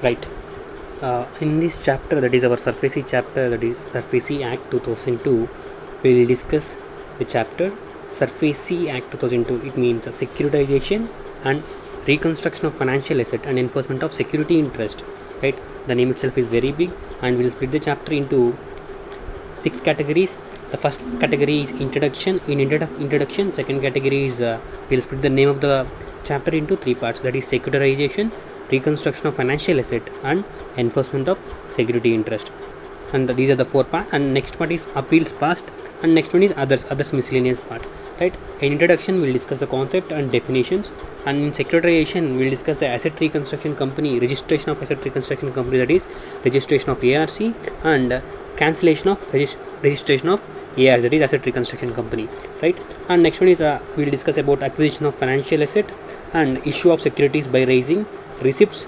Right. In this chapter, that is our SURFACE chapter, that is SURFACE Act 2002, we will discuss the chapter SURFACE Act 2002. It means securitization and reconstruction of financial asset and enforcement of security interest. Right. The name itself is very big, and we will split the chapter into 6 categories. The first category is introduction. In introduction, second category is we will split the name of the chapter into 3 parts, that is securitization, reconstruction of financial asset, and enforcement of security interest. And these are the 4 parts. And next part is appeals past, and next one is others miscellaneous part. Right. In introduction, we'll discuss the concept and definitions, and in securitization, we'll discuss the asset reconstruction company, registration of asset reconstruction company, that is registration of ARC, and cancellation of registration of ARC, that is asset reconstruction company. Right. And next one is we'll discuss about acquisition of financial asset and issue of securities by raising receipts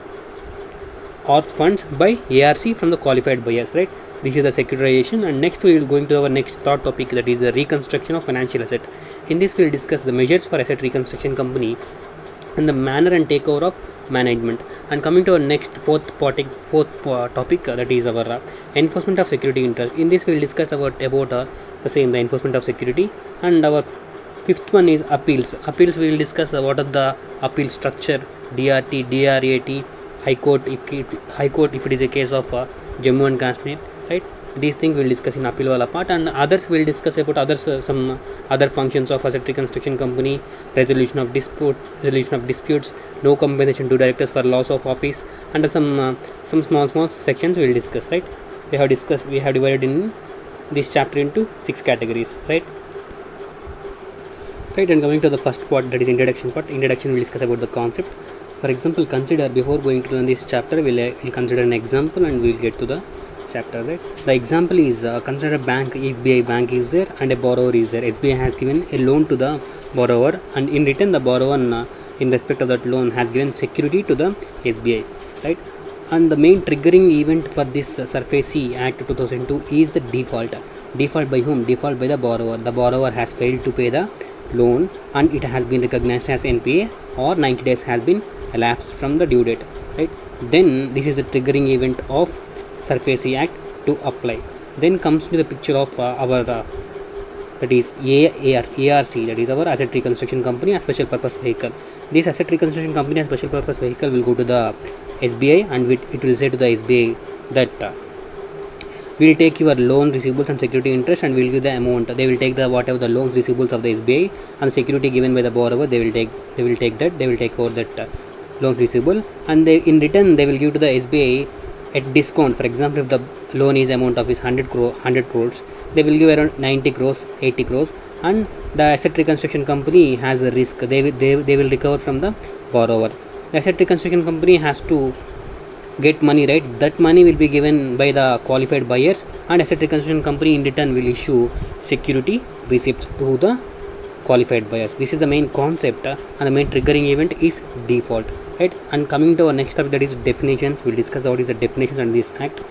or funds by ARC from the qualified buyers. Right. This is the securitization, and next we will go into our next third topic, that is the reconstruction of financial asset. In this we will discuss the measures for asset reconstruction company and the manner and takeover of management. And coming to our next fourth topic, that is our enforcement of security interest. In this we will discuss about the enforcement of security. And our fifth one is appeals. We will discuss what are the appeal structure, DRT, DRAT, High Court if it is a case of Jammu and Kashmir. Right. These things we'll discuss in appeal wala part, and others will discuss about others some other functions of asset reconstruction company, resolution of disputes, no compensation to directors for loss of office, and some small sections we'll discuss. Right. We have divided in this chapter into 6 categories. Right. And coming to the first part, that is introduction part. Introduction will discuss about the concept. For example, consider, before going to this chapter, we'll consider an example and we'll get to the chapter. Right. The example is consider a bank, SBI bank is there, and a borrower is there. SBI has given a loan to the borrower, and in return the borrower in respect of that loan has given security to the SBI. Right. And the main triggering event for this SURFACE Act 2002 is the default. Default by whom? Default by the borrower. The borrower has failed to pay the loan and it has been recognized as NPA, or 90 days has been elapsed from the due date. Right. Then this is the triggering event of SURFACE Act to apply. Then comes to the picture of our that is ARC, that is our asset reconstruction company, a special purpose vehicle. This asset reconstruction company, a special purpose vehicle, will go to the SBI and it will say to the SBI that we will take your loan receivables and security interest and we will give the amount. They will take the whatever the loans receivables of the SBI and the security given by the borrower. They will take over that loans receivable, and in return they will give to the SBI at discount. For example, if the loan is amount of is 100 crores, they will give around 90 crores, 80 crores, and the asset reconstruction company has a risk. They will recover from the borrower. The asset reconstruction company has to get money, right? That money will be given by the qualified buyers, and asset reconstruction company in return will issue security receipts to the qualified buyers. This is the main concept, and the main triggering event is default. Right. And coming to our next topic, that is definitions. We'll discuss what is the definitions under this act.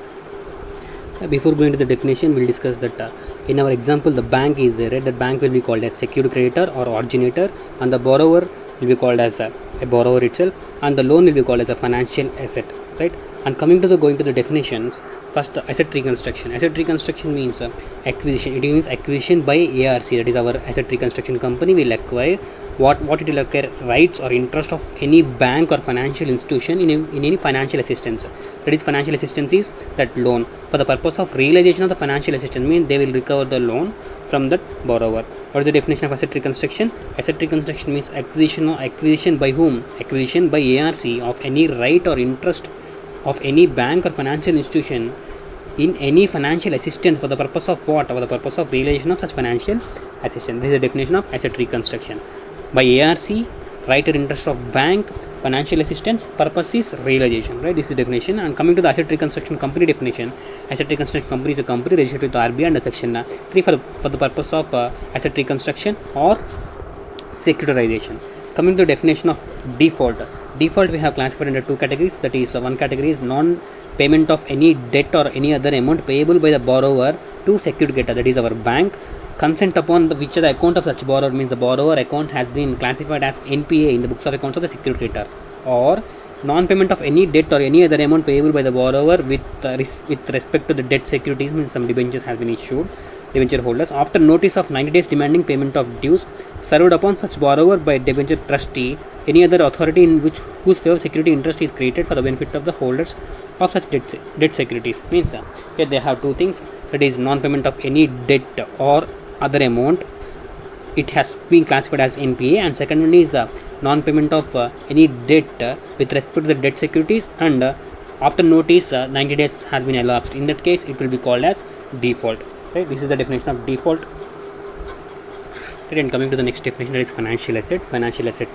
Before going to the definition, we'll discuss that in our example the bank is there. Right? The bank will be called as secured creditor or originator, and the borrower will be called as a borrower itself, and the loan will be called as a financial asset. Right. And coming to going to the definitions, first asset reconstruction. Asset reconstruction means acquisition. It means acquisition by ARC, that is our asset reconstruction company, will acquire what it will acquire, rights or interest of any bank or financial institution in any financial assistance. That is, financial assistance is that loan. For the purpose of realization of the financial assistance means they will recover the loan from that borrower. What is the definition of asset reconstruction? Asset reconstruction means acquisition by whom? Acquisition by ARC of any right or interest of any bank or financial institution in any financial assistance for the purpose of what? For the purpose of realization of such financial assistance. This is the definition of asset reconstruction. By ARC, right or interest of bank, financial assistance, purpose is realization. Right. This is the definition. And coming to the asset reconstruction company definition, asset reconstruction company is a company registered with RBI under section 3 for the purpose of asset reconstruction or securitization. Coming to the definition of default. Default we have classified under 2 categories. That is, one category is non-payment of any debt or any other amount payable by the borrower to secured creditor, that is our bank, consent upon which the account of such borrower, means the borrower account has been classified as NPA in the books of accounts of the secured creditor, or non-payment of any debt or any other amount payable by the borrower with respect to the debt securities, means some debentures has been issued, debenture holders, after notice of 90 days demanding payment of dues served upon such borrower by debenture trustee, any other authority in which whose favor security interest is created for the benefit of the holders of such debt securities. Means here they have two things, that is non-payment of any debt or other amount, it has been classified as NPA, and second one is the non-payment of any debt with respect to the debt securities, and after notice 90 days has been elapsed. In that case, it will be called as default. Right? This is the definition of default. Right, and coming to the next definition, that is financial asset. Financial asset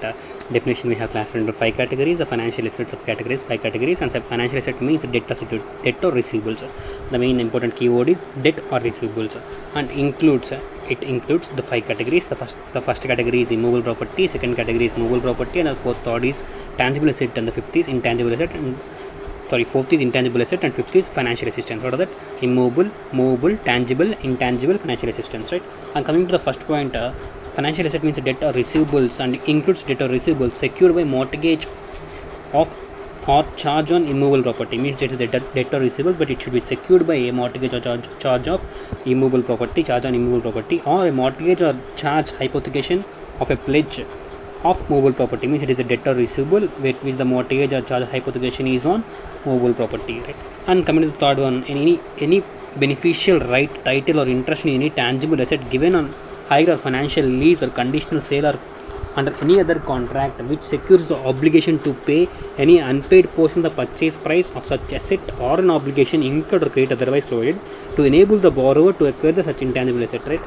definition we have classified into 5 categories. The financial assets of categories, 5 categories, and financial asset means debt or receivables. The main important keyword is debt or receivables, and includes it includes the 5 categories. The first category is immovable property, second category is movable property, and the third is tangible asset, and the fifth is intangible asset, and fourth is intangible asset, and fifth is financial assistance. What are that? Immovable, movable, tangible, intangible, financial assistance, right? And coming to the first point, financial asset means debt or receivables, and includes debt or receivables secured by mortgage of or charge on immovable property. Means it is the debt or receivable, but it should be secured by a mortgage or charge of immovable property, charge on immovable property, or a mortgage or charge hypothecation of a pledge of movable property. Means it is a debt or receivable with which the mortgage or charge hypothecation is on movable property, right? And coming to the third one, any beneficial right, title, or interest in any tangible asset given on hire or financial lease or conditional sale or under any other contract which secures the obligation to pay any unpaid portion of the purchase price of such asset, or an obligation incurred or credit otherwise provided to enable the borrower to acquire the such intangible asset, right?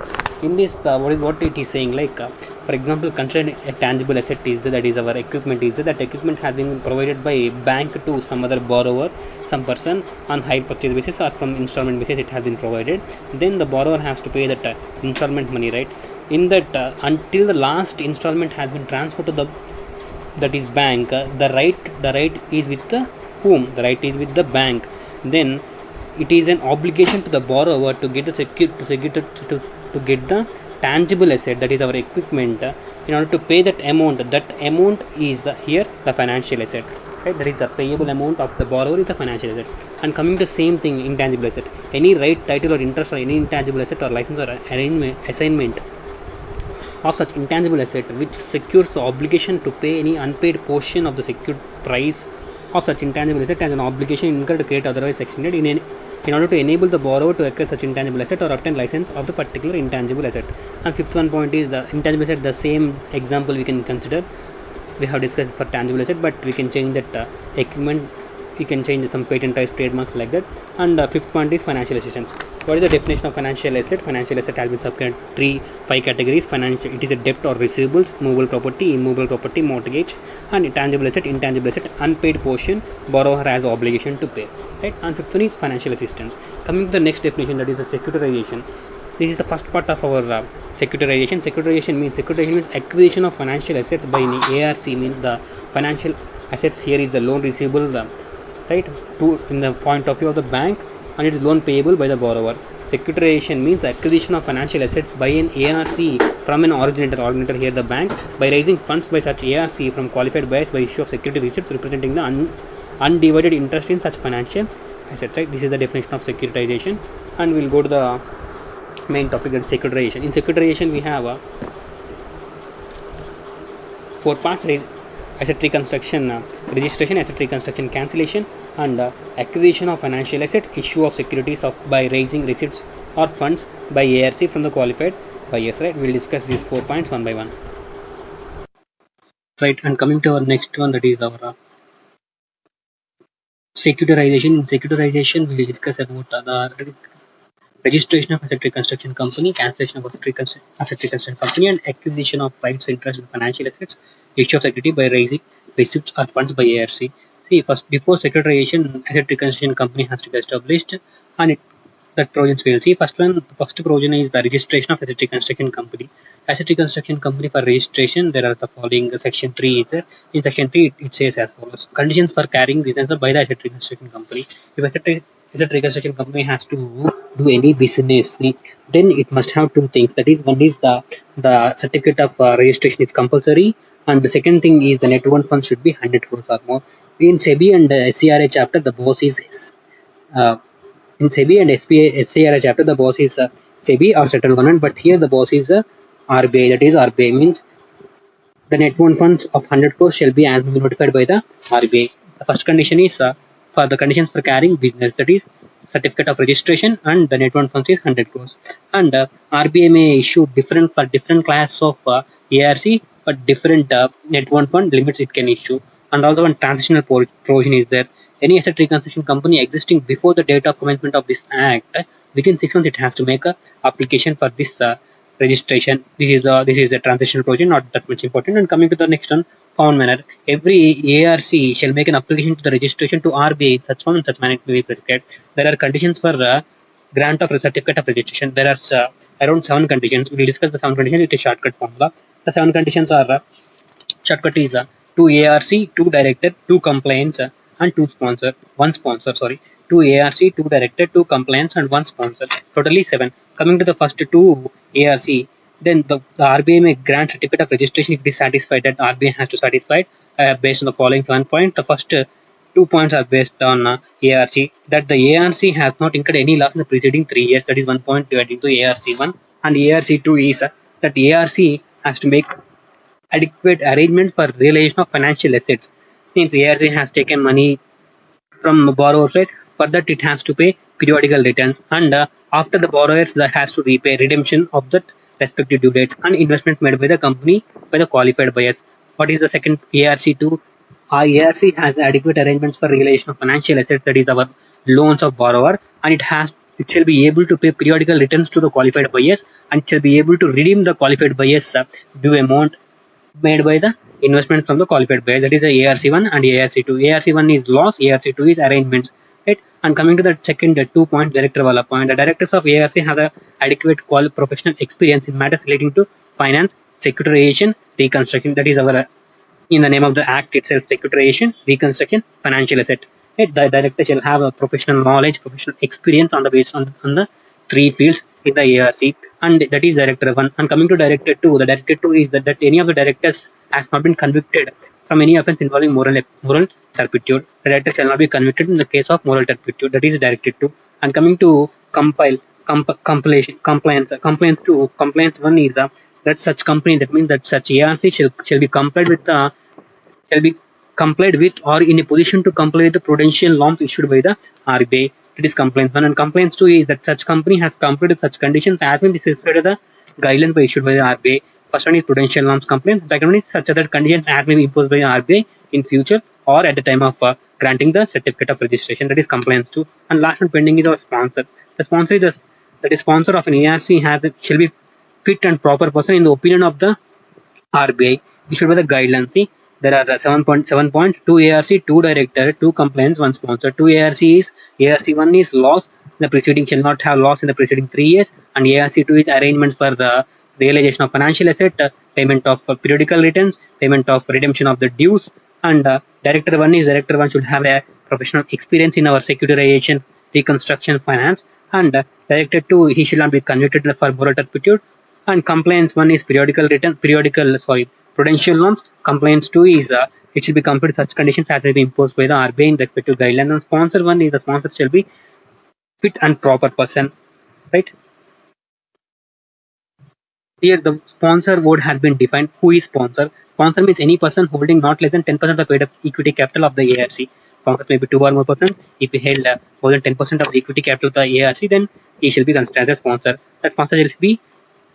In this what it is saying, like for example, consider a tangible asset is that is our equipment is that equipment has been provided by a bank to some other borrower, some person on hire purchase basis or from installment basis it has been provided. Then the borrower has to pay that installment money, right? In that until the last installment has been transferred to the that is bank, the right is with the whom? The right is with the bank. Then it is an obligation to the borrower to get to get the tangible asset, that is our equipment, in order to pay that amount. That amount is here the financial asset, right? That is the payable amount of the borrower is the financial asset. And coming to the same thing, intangible asset, any right, title, or interest or any intangible asset or license or assignment of such intangible asset which secures the obligation to pay any unpaid portion of the secured price of such intangible asset as an obligation incurred to create otherwise extended in order to enable the borrower to acquire such intangible asset or obtain license of the particular intangible asset. And fifth one point is the intangible asset. The same example we can consider, we have discussed for tangible asset, but we can change that equipment, we can change some patent rights, trademarks, like that. And fifth point is financial assistance. What is the definition of financial asset? Financial asset has been subcategory 5 categories. Financial, it is a debt or receivables, movable property, immovable property, mortgage, and intangible asset, unpaid portion borrower has obligation to pay, right? And fifth one is financial assistance. Coming to the next definition, that is a securitization. This is the first part of our securitization. Securitization means acquisition of financial assets by an ARC. Means the financial assets here is the loan receivable, right, to in the point of view of the bank, and it is loan payable by the borrower. Securitization means acquisition of financial assets by an ARC from an originator here the bank, by raising funds by such ARC from qualified buyers by issue of security receipts representing the undivided interest in such financial assets, right? This is the definition of securitization. And we'll go to the main topic, that is securitization. In securitization we have 4 parts: asset reconstruction, registration, asset reconstruction, cancellation, and acquisition of financial assets, issue of securities by raising receipts or funds by ARC from the qualified buyers, right? We'll discuss these 4 points one by one, right? And coming to our next one, that is our securitization. In securitization we will discuss about the registration of asset reconstruction company, cancellation of asset reconstruction company, and acquisition of rights, interest in financial assets, issue of security by raising receipts or funds by ARC. See, first, before securitization, asset reconstruction company has to be established, and that provisions we will see. First provision is the registration of asset reconstruction company. Asset reconstruction company, for registration, there are the following. Section 3 is there. In section 3, it says as follows: conditions for carrying business by the asset reconstruction company. If asset reconstruction company has to do any business, then it must have 2 things. That is, one is the certificate of registration is compulsory, and the second thing is the net worth fund should be 100 crores or more. in SEBI and SCRA chapter, the boss is in SEBI and SCRA chapter, the boss is SEBI or central government, but here the boss is RBI. That is, RBI means the net owned funds of 100 crores shall be as notified by the RBI. The first condition is for the conditions for carrying business, that is certificate of registration, and the net owned funds is 100 crores. And RBI may issue different for different class of ARC, but different net owned fund limits it can issue. And also one transitional provision is there. Any asset reconstruction company existing before the date of commencement of this act, within 6 months it has to make a application for this registration. This is a transitional provision, not that much important. And coming to the next one, found manner. Every ARC shall make an application to the registration to RBI in such form and such manner may be prescribed. There are conditions for grant of a certificate of registration. There are around 7 conditions. We will discuss the 7 conditions with a shortcut formula. The 7 conditions are shortcut is 2 ARC, 2 director, 2 compliance, and 2 sponsor. 1 sponsor, sorry. 2 ARC, 2 director, 2 compliance, and 1 sponsor. Totally 7. Coming to the first 2 ARC, then the RBI may grant certificate of registration if it is satisfied that RBI has to satisfy based on the following 7 points. The first 2 points are based on ARC, that the ARC has not incurred any loss in the preceding 3 years. That is 1 point divided into ARC1, and ARC2 is that ARC has to make adequate arrangements for realization of financial assets. Since ARC has taken money from borrower side, for that it has to pay periodical returns, and after the borrowers that has to repay redemption of that respective due dates and investments made by the company by the qualified buyers. What is the second ARC2? Our ARC has adequate arrangements for realization of financial assets, that is our loans of borrower, and it shall be able to pay periodical returns to the qualified buyers, and shall be able to redeem the qualified buyers due amount made by the investment from the qualified buyer. That is the ARC1 and ARC2. ARC1 is loss, ARC2 is arrangements. Right? And coming to the second 2 point, director wala point. The directors of ARC have a adequate professional experience in matters relating to finance, securitization, reconstruction. That is our in the name of the act itself: securitization, reconstruction, financial asset. Right? The director shall have a professional knowledge, professional experience on the based on the 3 fields in the ARC, and that is director 1. And coming to director 2, the director 2 is that any of the directors has not been convicted from any offense involving moral turpitude. The director shall not be convicted in the case of moral turpitude. That is director 2. And coming to compliance 2, compliance 1 is that such company, that means that such ARC shall be complied with or in a position to comply with the prudential norms issued by the RBI. It is compliance 1. And compliance 2 is that such company has complied with such conditions as been specified the guidelines by issued by the RBI. First one is prudential norms compliance. Second one is such other conditions as may be imposed by the RBI in future or at the time of granting the certificate of registration. That is compliance 2. And last one pending is our sponsor. The sponsor is that is sponsor of an ARC shall be fit and proper person in the opinion of the RBI issued by the guidelines. See, there are 7 points: 2 ARC, 2 director, 2 compliance, 1 sponsor. 2 ARC is ARC1 is loss. The preceding shall not have loss in the preceding 3 years, and ARC2 is arrangements for the realization of financial asset, payment of periodical returns, payment of redemption of the dues, and director 1 should have a professional experience in our securitization, reconstruction, finance, and director 2 he should not be convicted for moral turpitude, and compliance 1 is prudential norms. Compliance 2 is it should be complied such conditions as may be imposed by the RBI in respective guidelines. And sponsor 1 is the sponsor shall be fit and proper person. Right? Here the sponsor word has been defined. Who is sponsor? Sponsor means any person holding not less than 10% of the paid up equity capital of the ARC. Sponsor may be 2 or more persons. If he held more than 10% of the equity capital of the ARC, then he shall be considered as a sponsor. That sponsor shall be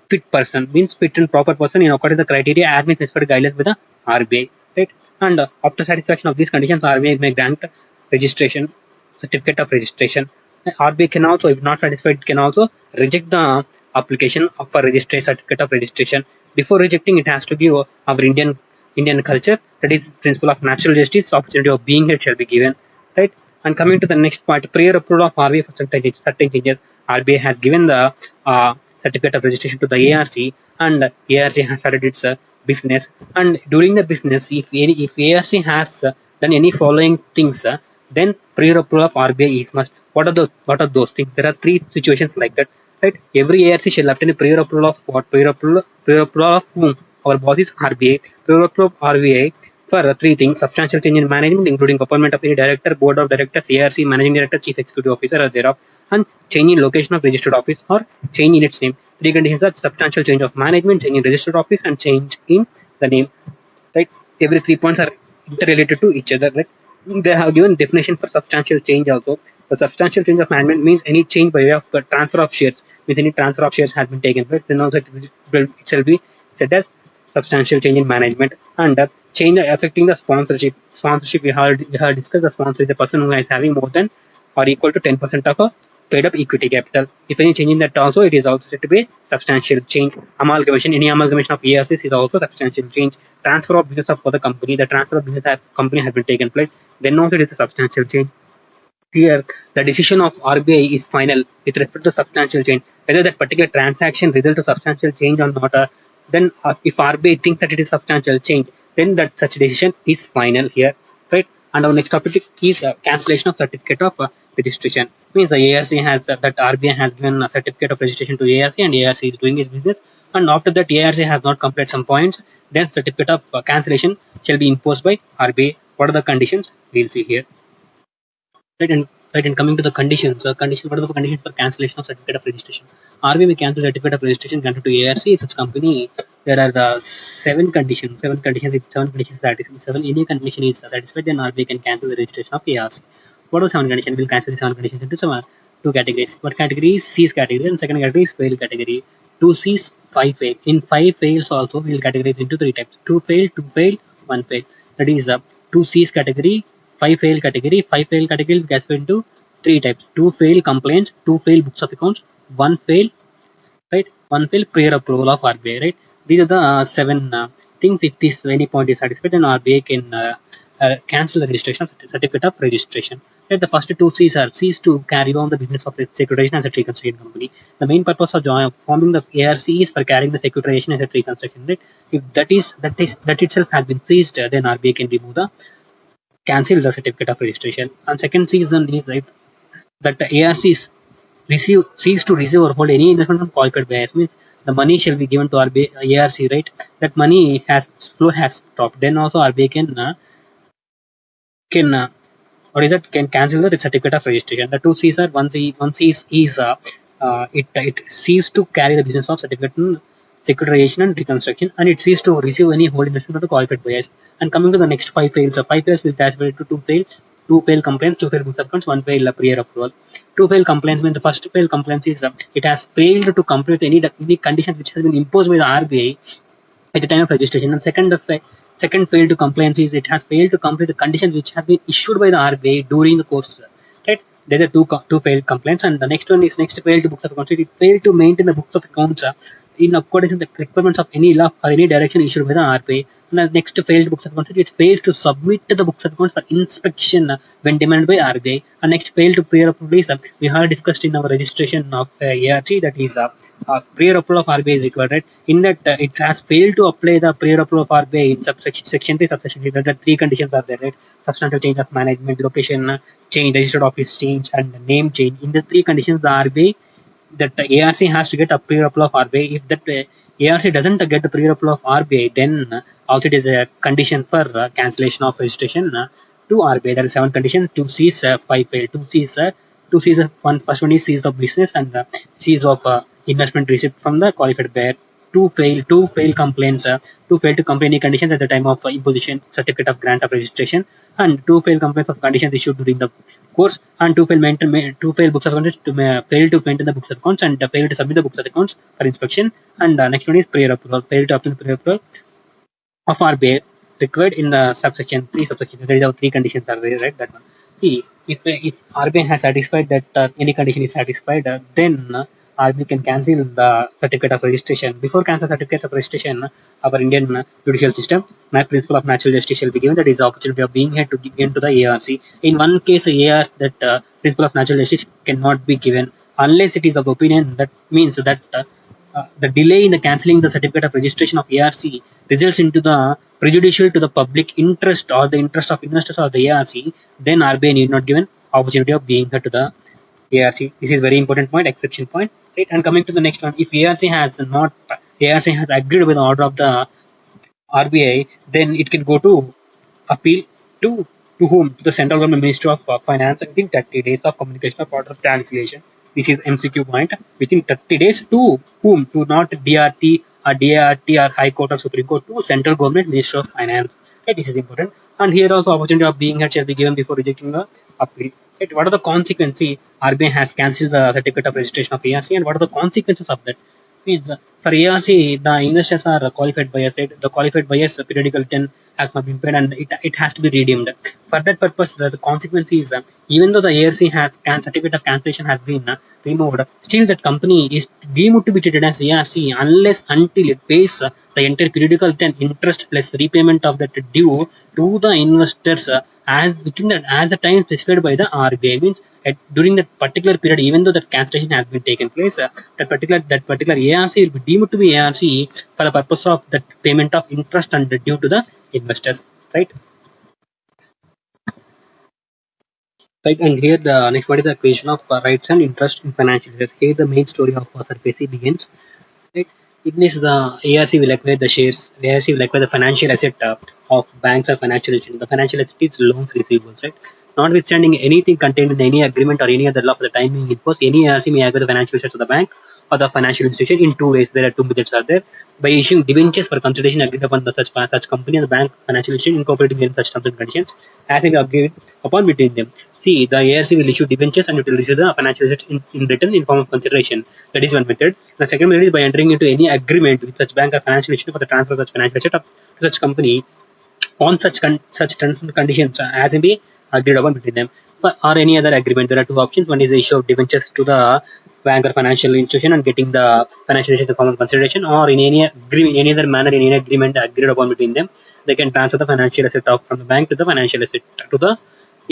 fit person, means fit and proper person in accordance with the criteria as may specified guidelines with the RBI. Right? And after satisfaction of these conditions, RBI may grant registration, certificate of registration. RBI can also, if not satisfied, can also reject the application of a registration, certificate of registration. Before rejecting, it has to give our Indian culture, that is principle of natural justice, opportunity of being heard shall be given. Right? And coming to the next point, prior approval of RBI for certain changes, RBI has given the certificate of registration to the ARC, and ARC has started its business. And during the business, if ARC has done any following things, then prior approval of RBI is must. What are those things? There are 3 situations like that. Right? Every ARC shall obtain a prior approval of what? Prior approval of whom? Our boss is RBI. Prior approval of RBI for three things: substantial change in management, including appointment of any director, board of directors, ARC, managing director, chief executive officer, or thereof, and change in location of registered office or change in its name. Three conditions are substantial change of management, change in registered office, and change in the name. Right? Every 3 points are interrelated to each other. Right? They have given definition for substantial change also. The substantial change of management means any change by way of transfer of shares. Means any transfer of shares has been taken place. Then also it shall be said as substantial change in management. And change affecting the sponsorship. Sponsorship we have discussed. The sponsor is the person who is having more than or equal to 10% of a paid up equity capital. If any change in that also, it is also said to be substantial change. Amalgamation, any amalgamation of ARCs is also substantial change. Transfer of business of the company, the transfer of business of company has been taken place, then also it is a substantial change. Here, the decision of RBI is final with respect to substantial change. Whether that particular transaction results to substantial change or not, then if RBI thinks that it is substantial change, then that such decision is final here, right? And our next topic is cancellation of certificate of registration. Means the ARC has that RBI has given a certificate of registration to ARC, and ARC is doing its business. And after that, ARC has not completed some points, then certificate of cancellation shall be imposed by RBI. What are the conditions? We'll see here. Right, and coming to the conditions, what are the conditions for cancellation of certificate of registration? RBI may cancel certificate of registration granted to ARC if such company. There are seven conditions. If seven conditions satisfied, any condition is satisfied, then RBI can cancel the registration of ARC. What are the seven conditions? We'll cancel the seven conditions into some two categories. What category is C's category, and second category is fail category. Two C's, five fail. In five fails also, we will categorize into three types: two fail, one fail. That is two C's category, five fail category. Five fail category gets into three types: two fail complaints, two fail books of accounts, one fail, right? One fail prior approval of RBI, right? These are the seven things. If this any point is satisfied, then RBI can cancel the registration of certificate of registration. Right? The first two C's are cease to carry on the business of securitization as a tree construction company. The main purpose of forming the ARC is for carrying the securitization as a tree construction. Right? If that itself has been ceased, then RBI can remove the cancel the certificate of registration. And second season is if that the ARC cease to receive or hold any investment from qualified buyers, means the money shall be given to RBI, ARC, right? That money flow has stopped. Then also RBI can cancel the certificate of registration. The two C's are one C is it ceased to carry the business of certificate securitization and reconstruction, and it ceased to receive any whole investment of the qualified buyers. And coming to the next five fails, five fails will classify to two fails. Two fail complaints, two fail books of accounts, one fail prior approval. Two fail complaints means the first fail complaints is it has failed to complete any conditions which has been imposed by the RBI at the time of registration. And second fail to complaints is it has failed to complete the conditions which have been issued by the RBI during the course. Right? There are two failed complaints, and the next one is next failed to books of accounts. It failed to maintain the books of accounts in accordance with the requirements of any law or any direction issued by the RBI. And the next failed books of accounts, it fails to submit the books of accounts for inspection when demanded by RBI. And next failed to prior approval is we have discussed in our registration of ART, that is prior approval of RBI is required, right? In that it has failed to apply the prior approval of RBI in section 3, subsection 3. The three conditions are there, right? Substantial change of management, location change, registered office change, and name change. In the three conditions, the RBI that the ARC has to get a prior approval of RBI. If that ARC doesn't get the prior approval of RBI, then also it is a condition for cancellation of registration to RBI. There are seven conditions. Two C's, five fail. Two C's. First one is cease of business, and the cease of investment received from the qualified buyer. Two fail complaints. Two fail to complain any conditions at the time of imposition certificate of grant of registration, and two fail complaints of conditions issued during the course, and two fail books of accounts to fail to maintain the books of accounts, and fail to submit the books of accounts for inspection. And next one is prior approval. Fail to obtain prior approval of RBI required in the subsection 3 subsection. There is our three conditions are there, right? That one. See, if RBI has satisfied that any condition is satisfied, then RBI can cancel the certificate of registration. Before cancel certificate of registration, our Indian judicial system, my principle of natural justice shall be given. That is the opportunity of being here to give in to the ARC. In one case, ARC that principle of natural justice cannot be given unless it is of opinion that means that the delay in the cancelling the certificate of registration of ARC results into the prejudicial to the public interest or the interest of investors or the ARC, then RBI need not given opportunity of being here to the ARC. This is very important point, exception point. Right? And coming to the next one, if ARC has agreed with the order of the RBI, then it can go to appeal to whom? To the central government Ministry of Finance within 30 days of communication of order of translation. This is MCQ point. Within 30 days to whom? To not DRT or DART or High Court or Supreme Court, to central government Ministry of Finance. Okay, this is important. And here also opportunity of being heard shall be given before rejecting the appeal. Right. What are the consequences? RBI has cancelled the certificate of registration of ARC, and what are the consequences of that? Means for ARC, the investors are qualified buyers. Right? The qualified buyers periodical return has not been paid, and it has to be redeemed. For that purpose, the consequence is even though the ARC has certificate of cancellation has been removed, still that company is deemed to be treated as ARC unless until it pays the entire periodical return interest plus repayment of that due to the investors as within that as the time specified by the RBI. Means during that particular period, even though that cancellation has been taken place, that particular ARC will be deemed to be ARC for the purpose of that payment of interest and due to the investors, right? Right, and here the next one is the creation of rights and interest in financial assets. Here the main story of SARFAESI begins. Right, it means the ARC will acquire the shares. The ARC will acquire the financial asset of banks or financial institutions. The financial asset is loans receivables, right? Notwithstanding anything contained in any agreement or any other law for the time being enforced, any ARC may acquire the financial assets of the bank or the financial institution in two ways. There are two methods are there: by issuing debentures for consideration agreed upon the such company and the bank financial institution incorporating in such terms and conditions as it agreed upon between them. See, the ARC will issue debentures and it will receive the financial asset in return in form of consideration. That is one method. The second method is by entering into any agreement with such bank or financial institution for the transfer of such financial asset to such company on such terms and conditions as may be agreed upon between them. Or any other agreement. There are two options. One is the issue of debentures to the bank or financial institution and getting the financial institution in the form of consideration, or in any agreement, in any other manner, in any agreement agreed upon between them, they can transfer the financial asset from the bank to the financial asset to the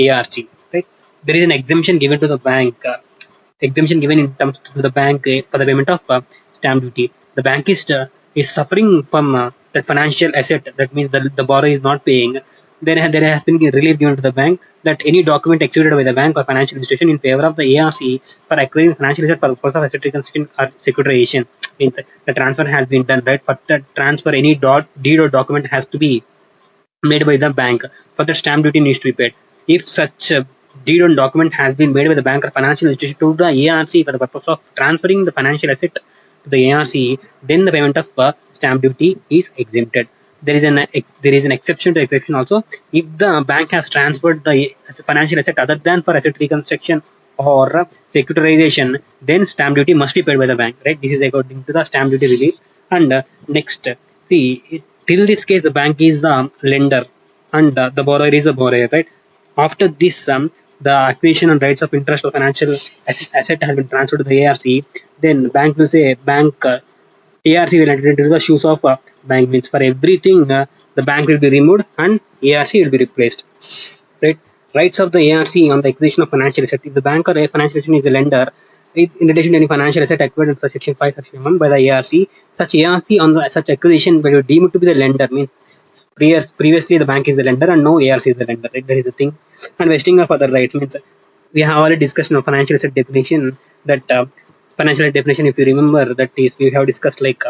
ARC. Right? There is an exemption given to the bank. Exemption given in terms to the bank for the payment of stamp duty. The bank is suffering from that financial asset. That means the borrower is not paying. There has been relief given to the bank that any document executed by the bank or financial institution in favor of the ARC for acquiring financial asset for the purpose of asset reconstruction or securitization means the transfer has been done. Right, for the transfer, any deed or document has to be made by the bank. For the stamp duty needs to be paid. If such a deed on document has been made by the bank or financial institution to the ARC for the purpose of transferring the financial asset to the ARC, then the payment of stamp duty is exempted. There is an exception to exception also. If the bank has transferred the financial asset other than for asset reconstruction or securitization, then stamp duty must be paid by the bank. Right? This is according to the stamp duty relief. And next, see, till this case, the bank is the lender and the borrower is the borrower. Right? After this, the acquisition and rights of interest of financial asset has been transferred to the ARC. Then bank will say ARC will enter into the shoes of bank. Means for everything, the bank will be removed and ARC will be replaced. Right? Rights of the ARC on the acquisition of financial asset. If the bank or a financial institution is a lender, in addition to any financial asset acquired under Section 5, Section 1 by the ARC, such ARC on such acquisition will be deemed to be the lender. Means previously the bank is the lender and no ARC is the lender. Right? That is the thing. And vesting of other rights means we have already discussed financial asset definition. That financial asset definition, if you remember, that is we have discussed like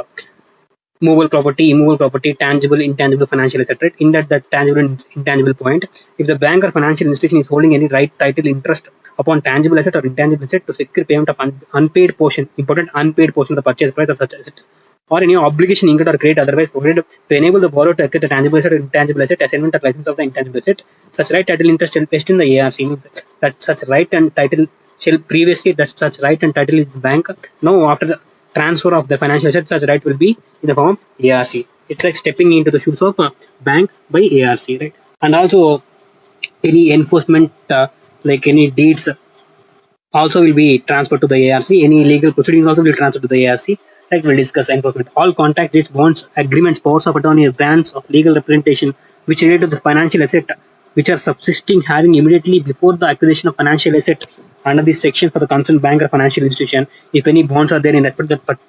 movable property, immovable property, tangible, intangible financial asset. Right? In that tangible and intangible point, if the bank or financial institution is holding any right, title, interest upon tangible asset or intangible asset to secure payment of unpaid portion, important unpaid portion of the purchase price of such asset, or any obligation incurred or credit otherwise provided to enable the borrower to acquire the tangible asset or intangible asset, assignment or license of the intangible asset, such right, title, interest shall vest in the ARC. Means that such right and title shall previously that such right and title in the bank. Now after the transfer of the financial asset, such right will be in the form of ARC. It's like stepping into the shoes of bank by ARC, right? And also any enforcement, like any deeds, also will be transferred to the ARC. Any legal proceedings also will transfer to the ARC. Like we'll discuss enforcement. All contract deeds, bonds, agreements, powers of attorney, grants of legal representation which relate to the financial asset which are subsisting having immediately before the acquisition of financial asset under this section for the concerned bank or financial institution. If any bonds are there in that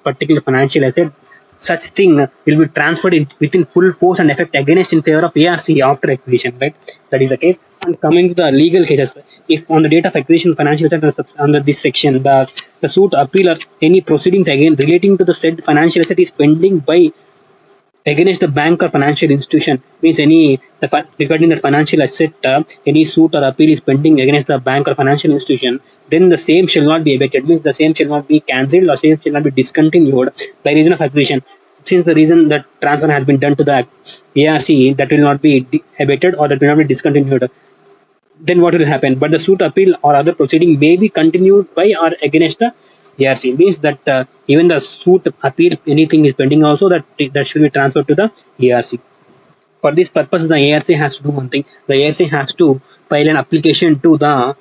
particular financial asset, such thing will be transferred within full force and effect against in favor of ARC after acquisition, right? That is the case. And coming to the legal cases, if on the date of acquisition financial asset under this section, the suit, appeal, or any proceedings again relating to the said financial asset is pending by against the bank or financial institution, means regarding the financial asset, any suit or appeal is pending against the bank or financial institution, then the same shall not be abated, means the same shall not be cancelled or same shall not be discontinued by reason of acquisition. Since the reason that transfer has been done to the ARC, that will not be abated or that will not be discontinued, then what will happen? But the suit appeal or other proceeding may be continued by or against the ARC. Means that even the suit appeal, anything is pending also, that should be transferred to the ARC. For this purpose, the ARC has to do one thing. The ARC has to file an application to the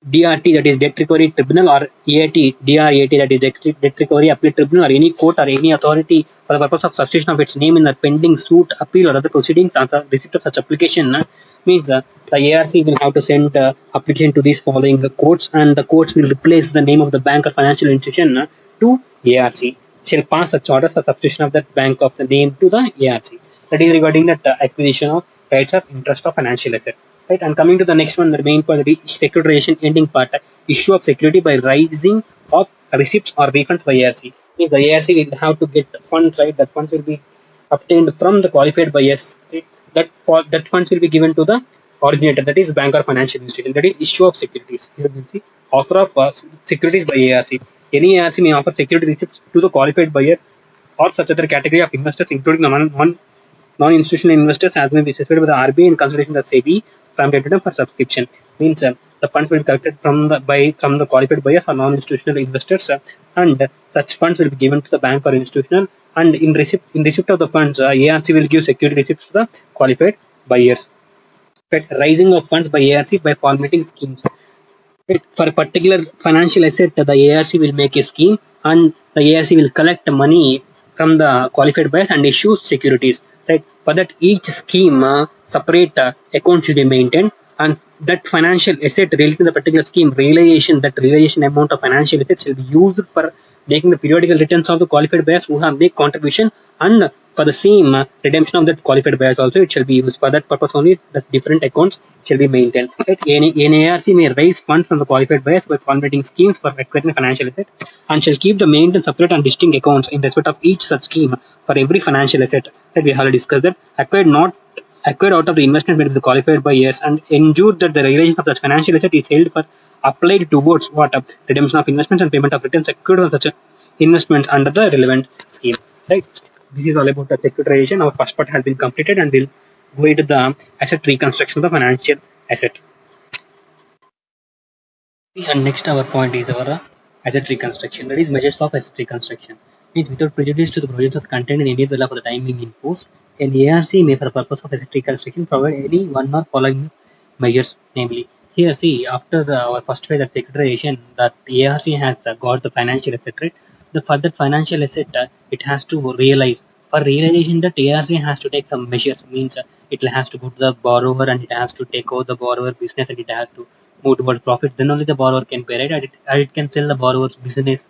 DRT, that is Debt Recovery Tribunal, or EAT, DRAT, that is Debt Recovery Appellate Tribunal, or any court or any authority for the purpose of substitution of its name in the pending suit, appeal, or other proceedings on the receipt of such application. Means the ARC will have to send application to these following courts, and the courts will replace the name of the bank or financial institution to ARC. Shall pass such orders for substitution of that bank of the name to the ARC. That is regarding that acquisition of rights of interest of financial asset. Right, and coming to the next one, the main part, the securitization ending part, issue of security by raising of receipts or refunds by ARC. Means the ARC will have to get funds, right? That funds will be obtained from the qualified buyers. Right? That funds will be given to the originator, that is bank or financial institution. That is issue of securities. Here we will see offer of securities by ARC. Any ARC may offer security receipts to the qualified buyer or such other category of investors, including the non-institutional investors, as may be specified by the RBI in consultation with the SEBI from time to time for subscription. Means the funds will be collected from the qualified buyers or non-institutional investors, and such funds will be given to the bank or institutional. And in receipt of the funds, ARC will give security receipts to the qualified buyers. Right? Raising of funds by ARC by formulating schemes. Right? For a particular financial asset, the ARC will make a scheme, and the ARC will collect money from the qualified buyers and issue securities. Right? For that, each scheme separate account should be maintained, and that financial asset related to the particular scheme that realization amount of financial assets will be used for making the periodical returns of the qualified buyers who have made contribution, and for the same redemption of that qualified buyers also it shall be used. For that purpose only, the different accounts shall be maintained. Right? An ARC may raise funds from the qualified buyers by formulating schemes for acquiring financial asset, and shall keep the maintained separate and distinct accounts in respect of each such scheme for every financial asset. That we have already discussed that acquired out of the investment made with the qualified buyers, and ensure that the realization of such financial asset is held for applied towards what redemption of investments and payment of returns accrued on such investments under the relevant scheme. Right. This is all about the securitization. Our first part has been completed, and we'll go into the asset reconstruction of the financial asset. And next our point is our asset reconstruction. That is measures of asset reconstruction. Means without prejudice to the provisions of content in any of the law for the time being imposed, an ARC may for the purpose of asset reconstruction provide any one or following measures. Namely, here see after our first phase of securitization, that ARC has got the financial asset, right? The for that financial asset, it has to realize. For realization, that ARC has to take some measures. Means it has to go to the borrower, and it has to take over the borrower business, and it has to move towards profit. Then only the borrower can pay, right? And it can sell the borrower's business,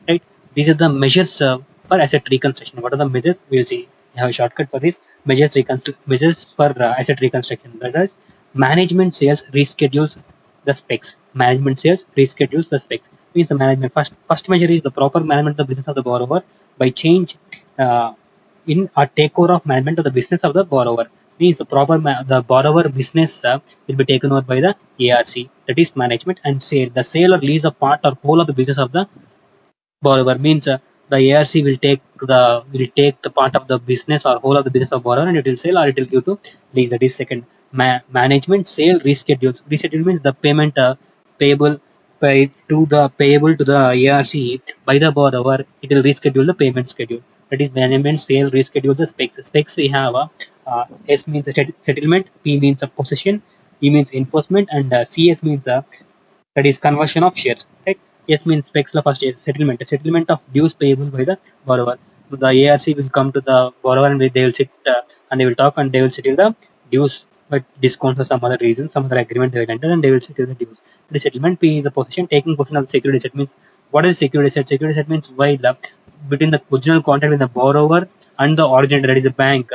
right? These are the measures for asset reconstruction. What are the measures? We'll see. We have a shortcut for this. Measures for asset reconstruction. That is, management sales reschedules the specs. Management sales reschedules the specs. Means the management first measure is the proper management of the business of the borrower by change in a takeover of management of the business of the borrower. Means the borrower business will be taken over by the ARC, that is management, and sale. The sale or lease of part or whole of the business of the borrower. Means the ARC will take the part of the business or whole of the business of borrower, and it will sell or it will give to lease. That is second. Management sale reschedule. Reschedule means the payment payable payable to the ARC by the borrower. It will reschedule the payment schedule. That is management sale reschedule the specs. Specs we have S means settlement, P means a possession, E means enforcement, and CS means that is conversion of shares. Right? S means specs the first is settlement. A settlement of dues payable by the borrower. The ARC will come to the borrower, and they will sit and they will talk, and they will settle the dues, but discount for some other reason, some other agreement they will enter, and they will settle the dues. The settlement. P is a possession, taking possession of the security asset. Means what is security asset? Security asset means while between the original contract with the borrower and the originator, that is a bank.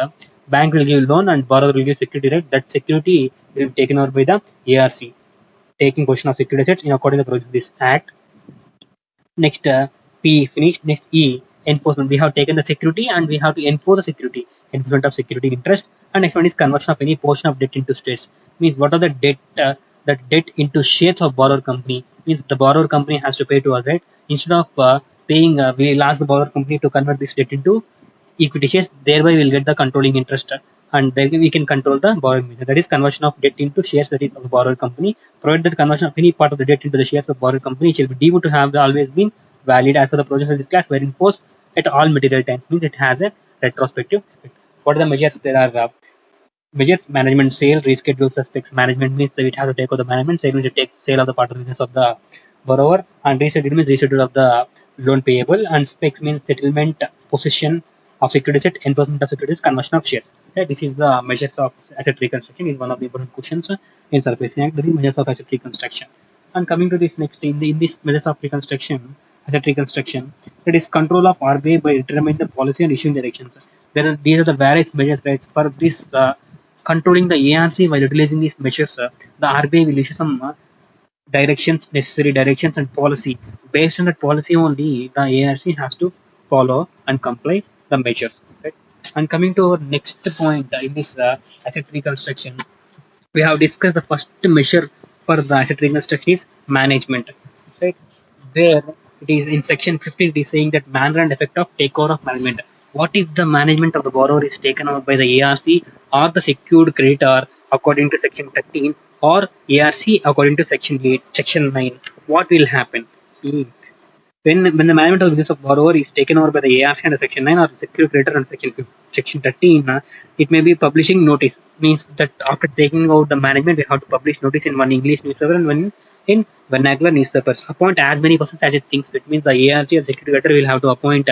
Bank will give loan and borrower will give security, right? That security will be taken over by the ARC, taking possession of security assets in accordance with this act. Next P finished. Next E. enforcement. We have taken the security and we have to enforce the security, enforcement of security interest. And next one is conversion of any portion of debt into shares. Means what are the debt into shares of borrower company. Means the borrower company has to pay to us, right? Instead of paying, we'll ask the borrower company to convert this debt into equity shares. Thereby we'll get the controlling interest, and then we can control the borrowing method. That is conversion of debt into shares, that is of the borrower company. Provided that conversion of any part of the debt into the shares of borrower company shall be deemed to have always been valid as per the provisions of this class, were enforced at all material times. Means it has a retrospective effect. What are the measures? There are measures: management sale, reschedule suspects. Management means that it has to take over the management. Sale means to take sale of the part of the business of the borrower, and reschedule means reschedule of the loan payable, and specs means settlement, possession of security set, enforcement of securities, conversion of shares. Okay, this is the measures of asset reconstruction. Is one of the important questions in Surfacing Act. The measures of asset reconstruction. And coming to this next, in this measures of reconstruction, asset reconstruction, it is control of RBI by determining the policy and issuing directions. These are the various measures, right? For this controlling the ARC, while utilizing these measures, the RBI will issue some directions, necessary directions and policy. Based on that policy only, the ARC has to follow and comply the measures. Right? And coming to our next point in this asset reconstruction, we have discussed the first measure for the asset reconstruction is management. Right? There it is in section 15. It is saying that manner and effect of takeover of management. What if the management of the borrower is taken over by the ARC or the secured creditor according to section 13, or ARC according to section 8, section 9? What will happen? See, when the management of the business of borrower is taken over by the ARC under section 9 or secured creditor under section 13, it may be publishing notice. Means that after taking over the management, we have to publish notice in one English newspaper and one in vernacular newspapers. Appoint as many persons as it thinks fit. Means the ARC and secured creditor will have to appoint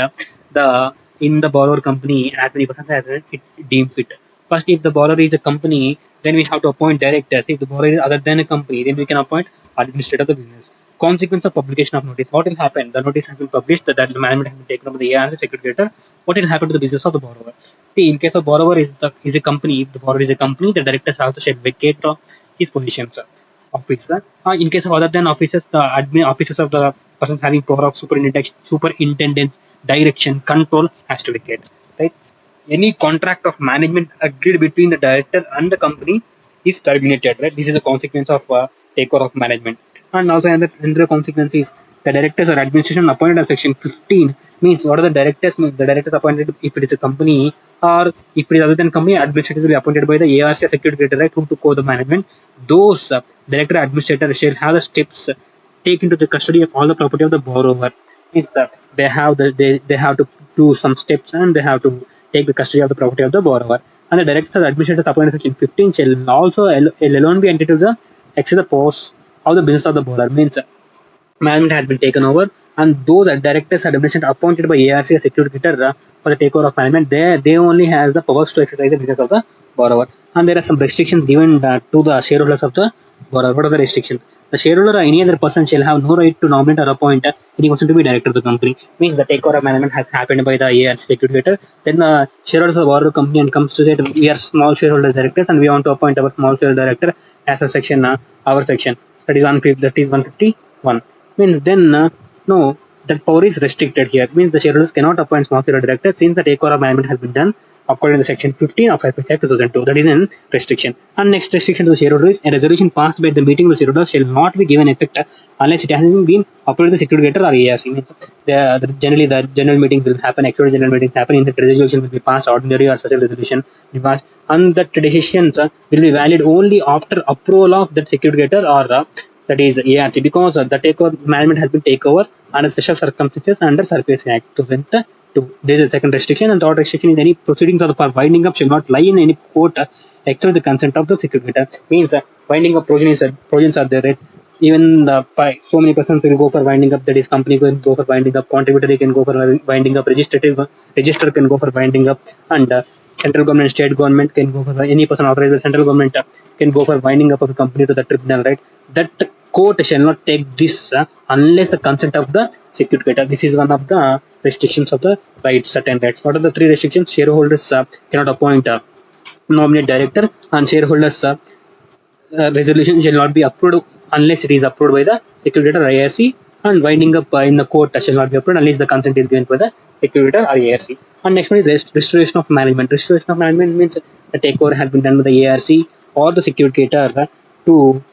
the in the borrower company as many persons as it deems fit. First, if the borrower is a company, then we have to appoint directors. If the borrower is other than a company, then we can appoint administrator of the business. Consequence of publication of notice. What will happen? The notice has been published that the management has been taken over the ARC secured creditor. What will happen to the business of the borrower? See, in case of borrower is a company, if the borrower is a company, the directors have to shall vacate his positions. Officer. In case of other than officers, the admin officers of the person having power of superintendence, direction, control has to vacate. Right? Any contract of management agreed between the director and the company is terminated. Right? This is a consequence of takeover of management. And also another consequence is the directors or administration appointed under section 15. Means what are the directors? Means the directors appointed if it is a company, or if it is other than company, administrators will be appointed by the ARC secured creditor, right, who took over the management. Those director administrators shall have the steps take into the custody of all the property of the borrower. Means that they have to do some steps and they have to take the custody of the property of the borrower. And the directors or administrators appointed section 15 shall also alone be entitled to the exercise the powers of the business of the borrower. Means management has been taken over, and those directors and administrators appointed by ARC as security creditor for the takeover of management, they only have the powers to exercise the business of the borrower. And there are some restrictions given to the shareholders of the borrower. What are the restrictions? The shareholder or any other person shall have no right to nominate or appoint any person to be director of the company. Means the takeover of management has happened by the ARC security creditor. Then the shareholders of the borrower company and comes to say we are small shareholder directors and we want to appoint our small shareholder director as a section, our section, that is 151. Means then no, that power is restricted here. Means the shareholders cannot appoint small shareholder director since the takeover of management has been done according to section 15 of Surfacing Act 2002. That is in restriction. And next restriction to the shareholder is a resolution passed by the meeting of the shareholders shall not be given effect unless it has been approved by the security creditor or ARC. Means generally the general meetings will happen, actual general meetings happen, in that resolution will be passed, ordinary or special resolution will be passed, and that decisions will be valid only after approval of that security creditor or that is ARC, because the takeover management has been taken over under special circumstances under Surfacing Act 2002. There is a second restriction, and third restriction is any proceedings for winding up shall not lie in any court except the consent of the security creditor. Means winding up provisions are there. Right? Even so many persons will go for winding up. That is, company can go for winding up, contributor can go for winding up, register can go for winding up, and central government, state government can go for any person authorized by central government can go for winding up of the company to the tribunal. Right? That court shall not take this unless the consent of the security creditor. This is one of the restrictions of the rights, certain rights. What are the three restrictions? Shareholders cannot appoint nominate director, and shareholders resolution shall not be approved unless it is approved by the security creditor or ARC, and winding up in the court shall not be approved unless the consent is given by the security or ARC. And next one is restoration of management. Restoration of management means the takeover has been done by the ARC or the security to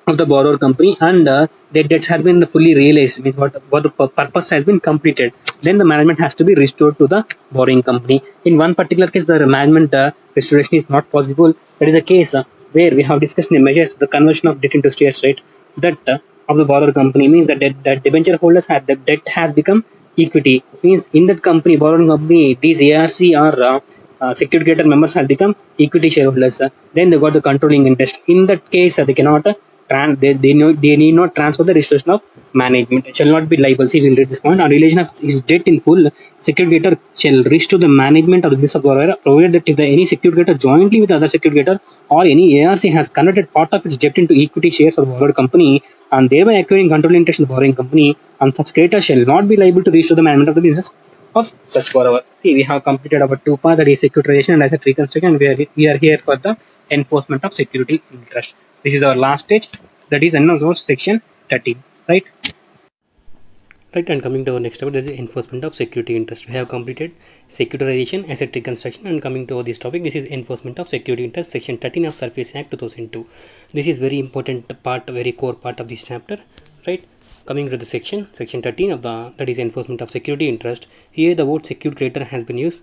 of the borrower company, and their debts have been fully realized, means what the purpose has been completed, then the management has to be restored to the borrowing company. In one particular case, the management restoration is not possible. That is a case where we have discussed in the measures the conversion of debt into shares, right? That of the borrower company means that debenture holders had the debt has become equity, means in that company borrowing company these ARC or security creditor members have become equity shareholders. Then they got the controlling interest. In that case, they cannot they need not transfer the restoration of management. It shall not be liable. See, we'll read this point. On realization of his debt in full, security creditor shall restore the management of the business of borrower, provided that if any security creditor jointly with other security creditor or any ARC has converted part of its debt into equity shares of the borrowed company and thereby acquiring controlling interest in the borrowing company, and such creditor shall not be liable to restore the management of the business of such borrower. See, we have completed our two parts, that is securitization and asset reconstruction, and we are here for the enforcement of security interest. This is our last stage, that is under section 13, right? Right, and coming to our next topic, that is the enforcement of security interest. We have completed securitization, asset reconstruction, and coming to this topic, this is enforcement of security interest, section 13 of Surface Act 2002. This is very important part, very core part of this chapter, right? Coming to the section 13 of the, that is enforcement of security interest. Here the word secured creditor has been used.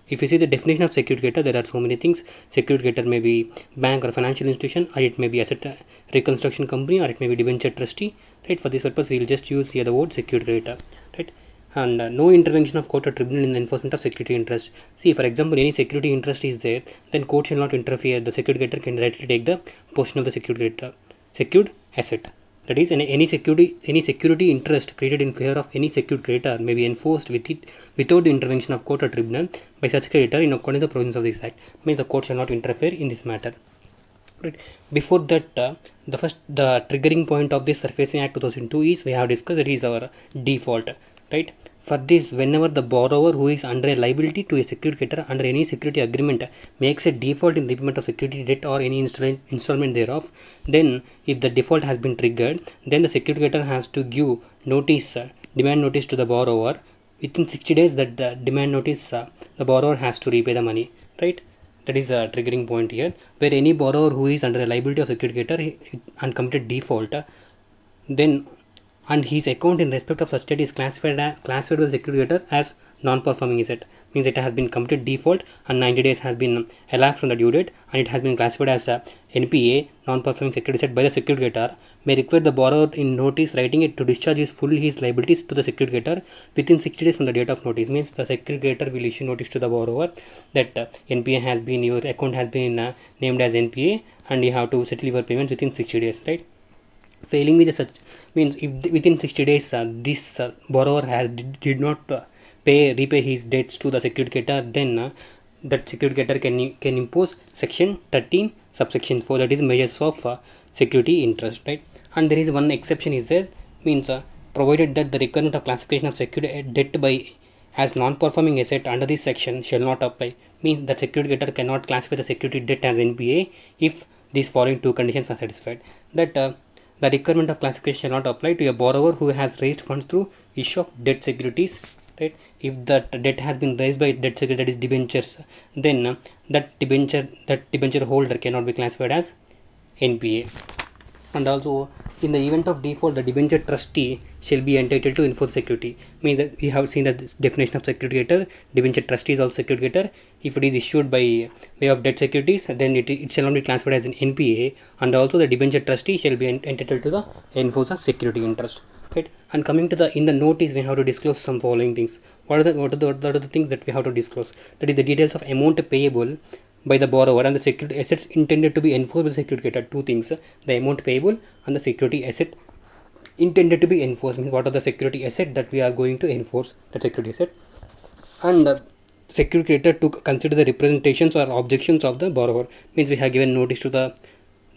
If you see the definition of secured creditor, there are so many things. Secured creditor may be bank or financial institution, or it may be asset reconstruction company, or it may be debenture trustee, right? For this purpose, we will just use here the word secured creditor, right? And no intervention of court or tribunal in the enforcement of security interest. See, for example, any security interest is there, then court shall not interfere. The secured creditor can directly take the portion of the secured creditor, secured asset. That is, any security interest created in favor of any secured creditor may be enforced without the intervention of court or tribunal by such creditor in accordance with the provisions of this act. Means the court shall not interfere in this matter. Right. Before that, the triggering point of this Surfacing Act 2002 is, we have discussed, that is our default, right? For this, whenever the borrower who is under a liability to a secured creditor under any security agreement makes a default in repayment of security debt or any installment thereof, then if the default has been triggered, then the secured creditor has to give notice, demand notice to the borrower. Within 60 days, that the demand notice, the borrower has to repay the money, right? That is a triggering point here, where any borrower who is under a liability of secured creditor and committed default, then and his account in respect of such debt is classified by the secured creditor as non-performing asset, means it has been committed default and 90 days has been elapsed from the due date, and it has been classified as a NPA, non-performing security asset, by the secured creditor, may require the borrower in notice writing it to discharge his liabilities to the secured creditor within 60 days from the date of notice. Means the secured creditor will issue notice to the borrower that NPA has been, your account has been named as NPA, and you have to settle your payments within 60 days, right? Failing with such, means if within 60 days this borrower did not repay his debts to the secured creditor, then that secured creditor can impose section 13 subsection 4, that is measures of security interest, right? And there is one exception is there, means provided that the requirement of classification of secured debt by as non-performing asset under this section shall not apply, means that secured creditor cannot classify the security debt as NPA if these following two conditions are satisfied. That the requirement of classification shall not apply to a borrower who has raised funds through issue of debt securities, right? If that debt has been raised by debt security, that is debentures, then that debenture holder cannot be classified as NPA. And also, in the event of default, the debenture trustee shall be entitled to enforce security. Means that we have seen that this definition of security creditor, debenture trustee is also security creditor. If it is issued by way of debt securities, then it shall not be classified as an NPA, and also the debenture trustee shall be entitled to the enforce of security interest. Right? And coming to the, in the notice, we have to disclose some following things. What are the things that we have to disclose? That is the details of amount payable by the borrower and the security assets intended to be enforced by the security creditor. Two things: the amount payable and the security asset intended to be enforced. Means what are the security asset that we are going to enforce, that security asset, and the security creditor to consider the representations or objections of the borrower. Means we have given notice to the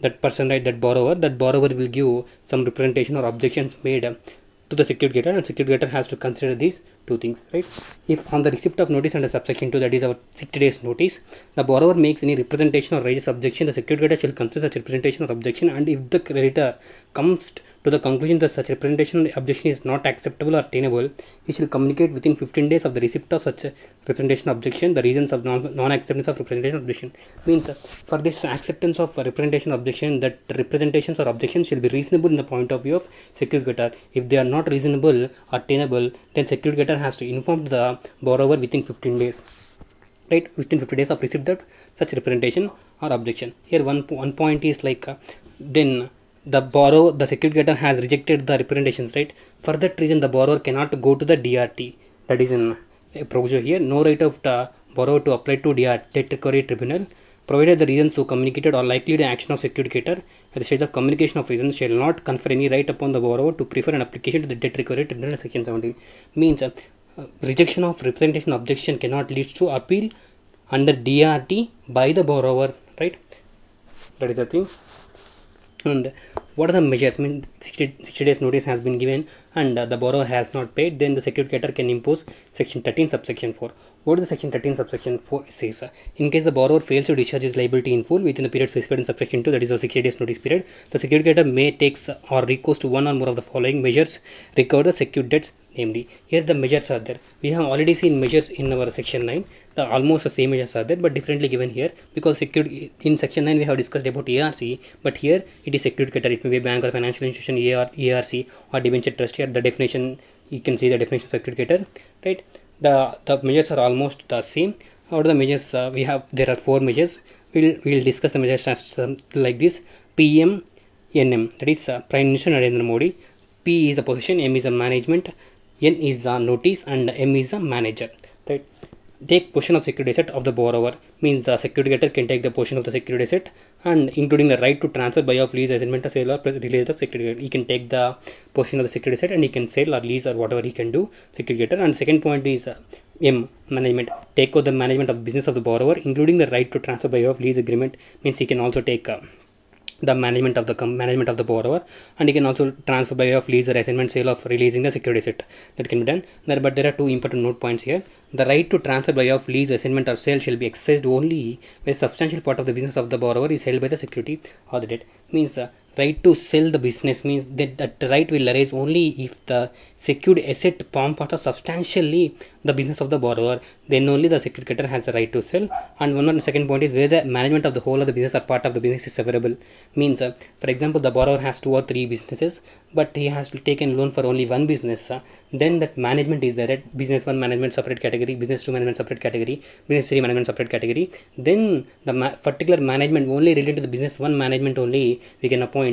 that person, right? That borrower will give some representation or objections made to the security creditor, and security creditor has to consider these two things, right? If on the receipt of notice under subsection 2, that is our 60 days notice, the borrower makes any representation or raises objection, the secured creditor shall consider such representation or objection, and if the creditor comes to the conclusion that such representation or objection is not acceptable or tenable, he shall communicate within 15 days of the receipt of such representation or objection the reasons of non-acceptance of representation or objection. Means for this acceptance of representation or objection, that representations or objections shall be reasonable in the point of view of secured creditor. If they are not reasonable or tenable, then secured creditor has to inform the borrower within 15 days. Right, within 50 days of receipt of such representation or objection. Here one point is like then the secured creditor has rejected the representations, right? For that reason, the borrower cannot go to the DRT. That is in a provision here. No right of the borrower to apply to debt recovery tribunal, provided the reasons so communicated or likely the action of secured creditor at the stage of communication of reasons shall not confer any right upon the borrower to prefer an application to the debt recovery tribunal. Section 17 means rejection of representation objection cannot lead to appeal under DRT by the borrower, right? That is the thing. And what are the measures? I mean, 60 days notice has been given and the borrower has not paid, then the secured creditor can impose section 13 subsection 4. What is the section 13 subsection 4 says? In case the borrower fails to discharge his liability in full within the period specified in subsection 2, that is the 60 days notice period, the secured creditor may take or recourse to one or more of the following measures recover the secured debts. Namely, here the measures are there. We have already seen measures in our section 9. Almost the same measures are there, but differently given here, because secured in section 9 we have discussed about ARC, but here it is secured creditor. It may be a bank or financial institution, ARC or debenture trust. Here the definition, you can see the definition of secured creditor, right? The measures are almost the same. What are the measures we have? There are 4 measures. We'll discuss the measures as like this. PMNM, that is Prime Minister Narendra Modi. P is the position, M is the management, N is the notice, and M is the manager, right? Take portion of secured asset of the borrower, means the secured creditor can take the portion of the secured asset and including the right to transfer, buy of lease, assignment or sale or release the secured creditor. He can take the portion of the secured asset and he can sell or lease or whatever he can do secured creditor. And second point is M, management. Take over the management of business of the borrower, including the right to transfer, buy of lease agreement, means he can also take the management of the borrower, and he can also transfer by way of lease or assignment, sale of releasing the secured asset. That can be done there, but there are 2 important note points here. The right to transfer by way of lease, assignment or sale shall be exercised only when a substantial part of the business of the borrower is held by the security or the debt. Means right to sell the business, means that right will arise only if the secured asset form part of substantially the business of the borrower, then only the secured creditor has the right to sell. And one more second point is where the management of the whole of the business or part of the business is severable. Means for example, the borrower has 2 or 3 businesses, but he has to take a loan for only one business, then that management is there at business 1 management separate category, business 2 management separate category, business 3 management separate category. Then the particular management only related to the business 1 management only we can appoint,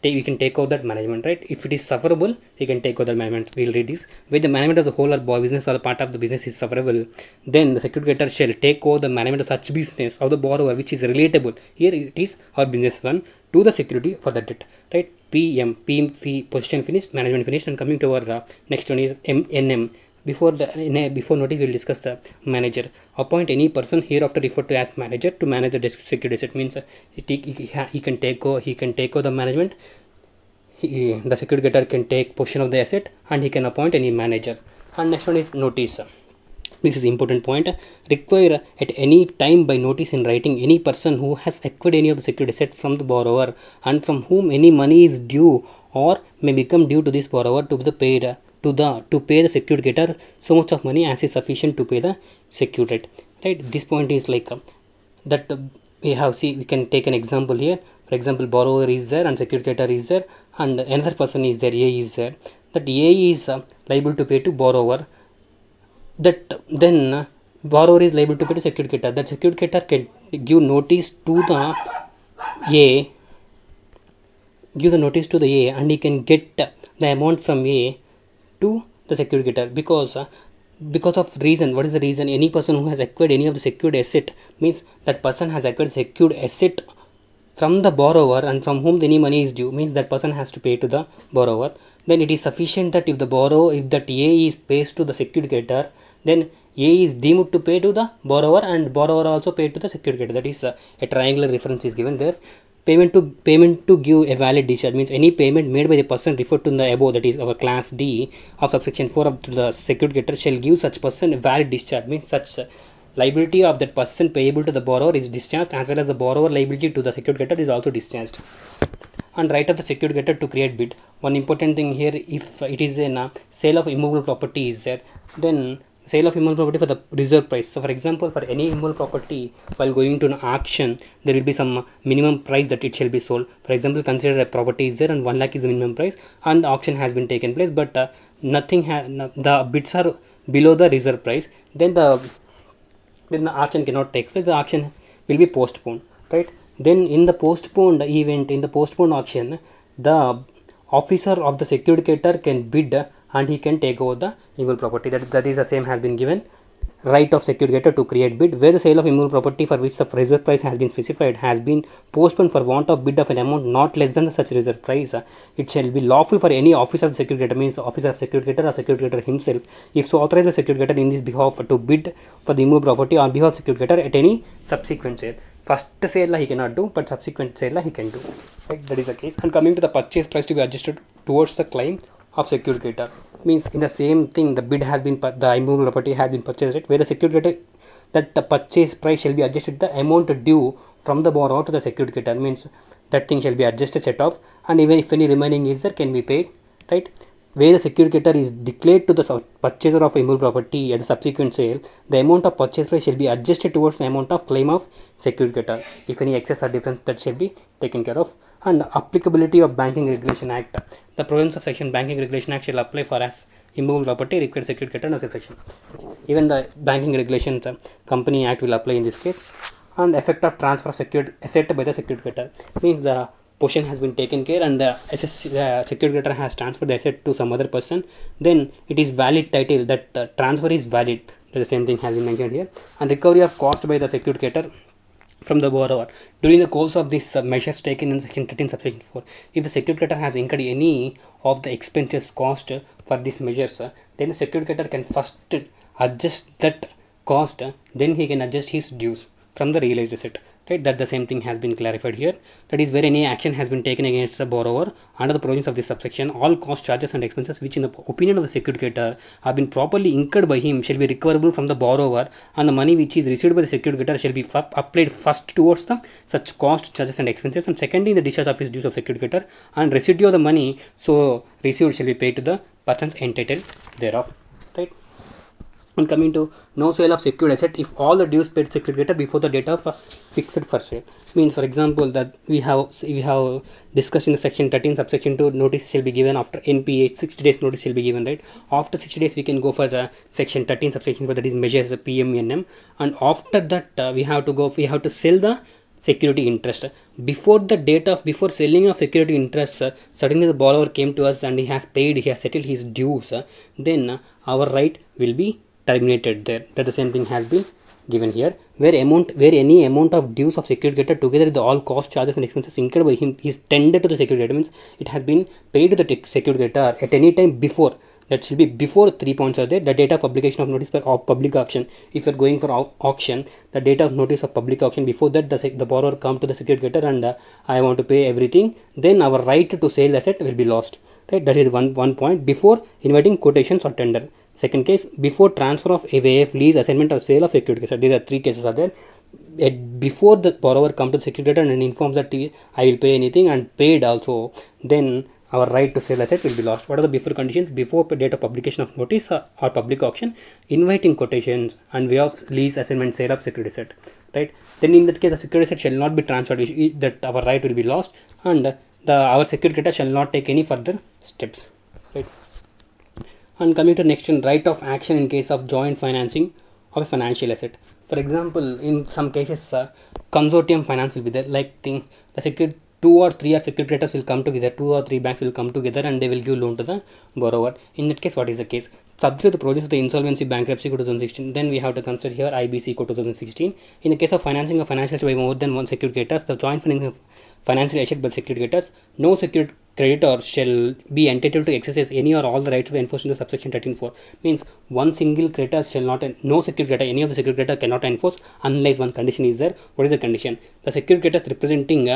we can take out that management, right? If it is sufferable, we can take out that management. We'll read this. Where the management of the whole or business or the part of the business is sufferable, then the secured creditor shall take over the management of such business of the borrower which is relatable. Here it is our business 1 to the security for the debt, right? PM position finished, management finished, and coming to our next one is NM. Before notice, we'll discuss the manager. Appoint any person hereafter referred to as manager to manage the secured asset. Means he can take over the management. The secured creditor can take portion of the asset and he can appoint any manager. And next one is notice. This is important point. Require at any time by notice in writing any person who has acquired any of the secured asset from the borrower and from whom any money is due or may become due to this borrower to be paid to pay the secured creditor so much of money as is sufficient to pay the secured debt. Right? This point is like that we can take an example here. For example, borrower is there and secured creditor is there, and another person is there, A is there. That A is liable to pay to borrower. That then borrower is liable to pay to secured creditor. That secured creditor can give notice to the A, and he can get the amount from A to the secured creditor because of reason. What is the reason? Any person who has acquired any of the secured asset, means that person has acquired secured asset from the borrower and from whom any money is due, means that person has to pay to the borrower. Then it is sufficient that if that A is pays to the secured creditor, then A is deemed to pay to the borrower and borrower also pay to the secured creditor. That is a triangular reference is given there. payment to give a valid discharge means any payment made by the person referred to in the above, that is our class D of subsection 4 of the security creditor shall give such person a valid discharge means such liability of that person payable to the borrower is discharged, as well as the borrower liability to the security creditor is also discharged. And right of the security creditor to create bid. One important thing here, if it is a sale of immovable property is there, then sale of immovable property for the reserve price. So for example, for any immovable property, while going to an auction, there will be some minimum price that it shall be sold. For example, consider a property is there and 1 lakh is the minimum price, and the auction has been taken place, but the bids are below the reserve price. Then the auction cannot take place. The auction will be postponed, right? Then in the postponed event, in the postponed auction, the officer of the security creditor can bid and he can take over the immovable property. That is the same has been given. Right of security creditor to create bid, where the sale of immovable property for which the reserve price has been specified has been postponed for want of bid of an amount not less than such reserve price. It shall be lawful for any officer of the security creditor, means the officer of security creditor or security creditor himself, if so authorized by security creditor in his behalf, to bid for the immovable property on behalf of security creditor at any subsequent sale. First sale he cannot do, but subsequent sale he can do. Right, that is the case. And coming to the purchase price to be adjusted towards the claim of security creditor, means in the same thing the bid has been, the immovable property has been purchased, right, where the security creditor, that the purchase price shall be adjusted the amount due from the borrower to the security creditor, means that thing shall be adjusted, set off, and even if any remaining is there can be paid, right. Where the security creditor is declared to the purchaser of immovable property at the subsequent sale, the amount of purchase price shall be adjusted towards the amount of claim of security creditor. If any excess or difference, that shall be taken care of. And applicability of Banking Regulation Act. The provisions of section Banking Regulation Act shall apply for as immovable property required security creditor under section. Even the Banking Regulations Company Act will apply in this case. And effect of transfer of secured asset by the security creditor, means the possession has been taken care and the security creditor has transferred the asset to some other person, then it is valid title, that the transfer is valid. The same thing has been mentioned here. And recovery of cost by the security creditor from the borrower during the course of this measures taken in section 13 subsection 4. If the security creditor has incurred any of the expenses cost for these measures, then the security creditor can first adjust that cost, then he can adjust his dues from the realized asset, right. That the same thing has been clarified here. That is where any action has been taken against the borrower under the provisions of this subsection, all cost, charges and expenses which in the opinion of the security creditor have been properly incurred by him shall be recoverable from the borrower, and the money which is received by the security creditor shall be applied first towards the such cost, charges and expenses, and secondly the discharge of his dues of security creditor, and residue of the money so received shall be paid to the persons entitled thereof, right. And coming to no sale of secured asset if all the dues paid security creditor before the date of fixed for sale, means for example that we have discussed in the section 13 subsection 2, notice shall be given after NPA, 60 days notice shall be given, right. After 60 days we can go for the section 13 subsection 4, that is measures PMNM, and after that we have to sell the security interest. Before the date of before selling of security interest, suddenly the borrower came to us and he has settled his dues, then our right will be terminated there. That the same thing has been given here, where any amount of dues of security creditor together with all cost, charges and expenses incurred by him is tendered to the security creditor, means it has been paid to the security creditor at any time before. That should be before 3 points are there. The date of publication of notice of public auction. If you are going for auction, the date of notice of public auction, before that the borrower come to the security creditor and I want to pay everything, then our right to sell asset will be lost, right. That is one point. Before inviting quotations or tender. Second case, before transfer of AVF, lease, assignment or sale of security credit. These are 3 cases are there. Before the borrower come to the security creditor and informs that I will pay anything and paid also, then our right to sell asset will be lost. What are the before conditions? Before date of publication of notice or public auction, inviting quotations and way of lease, assignment, sale of security asset, right. Then in that case the security asset shall not be transferred, that our right will be lost, and our security creditor shall not take any further steps, right. And coming to next one, right of action in case of joint financing of a financial asset. For example, in some cases, consortium finance will be there. Like the 2 or 3 or security creditors will come together, 2 or 3 banks will come together and they will give loan to the borrower. In that case, what is the case? Subject to the provisions of the Insolvency Bankruptcy Code 2016, then we have to consider here IBC Code 2016. In the case of financing of financial asset by more than one security creditors, the joint financing of financial asset by security creditors, no security creditor shall be entitled to exercise any or all the rights enforced in the subsection 13.4. Means one single creditor shall not, no security creditor, any of the security creditor cannot enforce unless one condition is there. What is the condition? The security creditors representing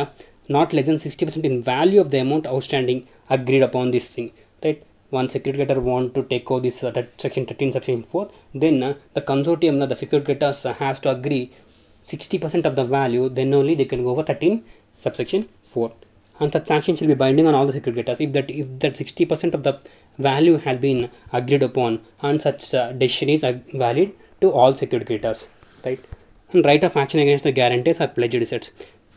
not less than 60% in value of the amount outstanding agreed upon this thing, right? One security creditor want to take over this section 13 subsection 4, then the consortium, the security creditors has to agree 60% of the value, then only they can go for 13 subsection 4. And such sanction shall be binding on all the security creditors if that 60% of the value has been agreed upon, and such decision is valid to all security creditors, right? And right of action against the guarantees or pledged assets,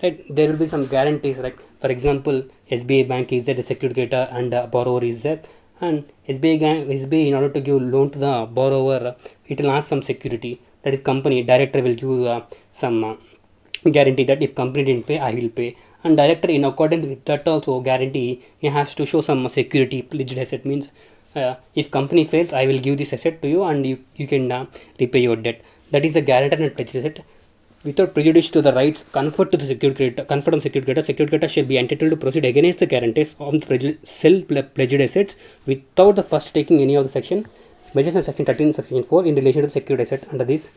right? There will be some guarantees, like for example SBI bank is there, the security creditor and borrower is there, and SBI in order to give loan to the borrower, it will ask some security, that is company director will give some guarantee that if company didn't pay I will pay, and director in accordance with that also guarantee he has to show some security pledged asset, means if company fails I will give this asset to you and you can repay your debt. That is a guarantor and pledged asset. Without prejudice to the rights conferred to the security creditor, conferred on security creditor shall be entitled to proceed against the guarantors of the self-pledged assets without the first taking any of the section measures of section 13 section 4 in relation to the security asset under this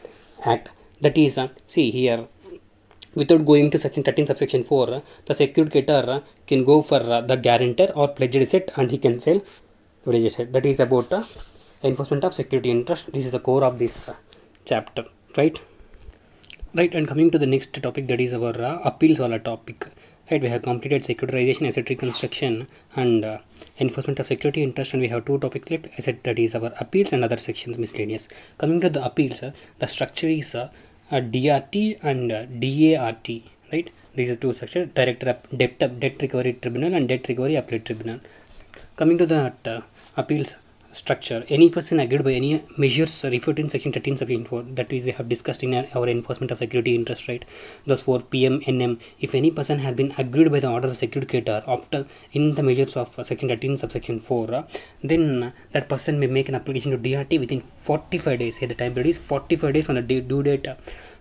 act. That is, see here, without going to section 13 subsection 4, the security creditor can go for the guarantor or pledged asset and he can sell pledged asset. That is about enforcement of security interest. This is the core of this chapter, right? Right, and coming to the next topic, that is our appeals wala topic. Right, we have completed securitization, asset reconstruction, and enforcement of security interest, and we have two topics left. Asset, that is our appeals and other sections miscellaneous. Coming to the appeals, the structure is DRT and DART. Right, these are two structures: Director Debt Recovery Tribunal and Debt Recovery Appellate Tribunal. Coming to the appeals structure, any person agreed by any measures referred in section 13 section 4, that is we have discussed in our enforcement of security interest, right? Those for PMNM, if any person has been agreed by the order of the security creditor after in the measures of section 13 subsection 4, then that person may make an application to DRT within 45 days. Here the time period is 45 days from the due date,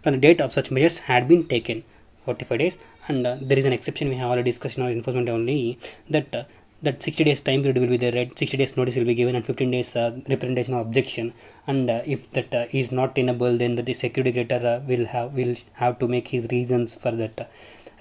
from the date of such measures had been taken. 45 days. And there is an exception we have already discussed in our enforcement only, that that 60 days time period will be there, right? 60 days notice will be given and 15 days representation or objection, and if that is not tenable, then the security creditor will have to make his reasons for that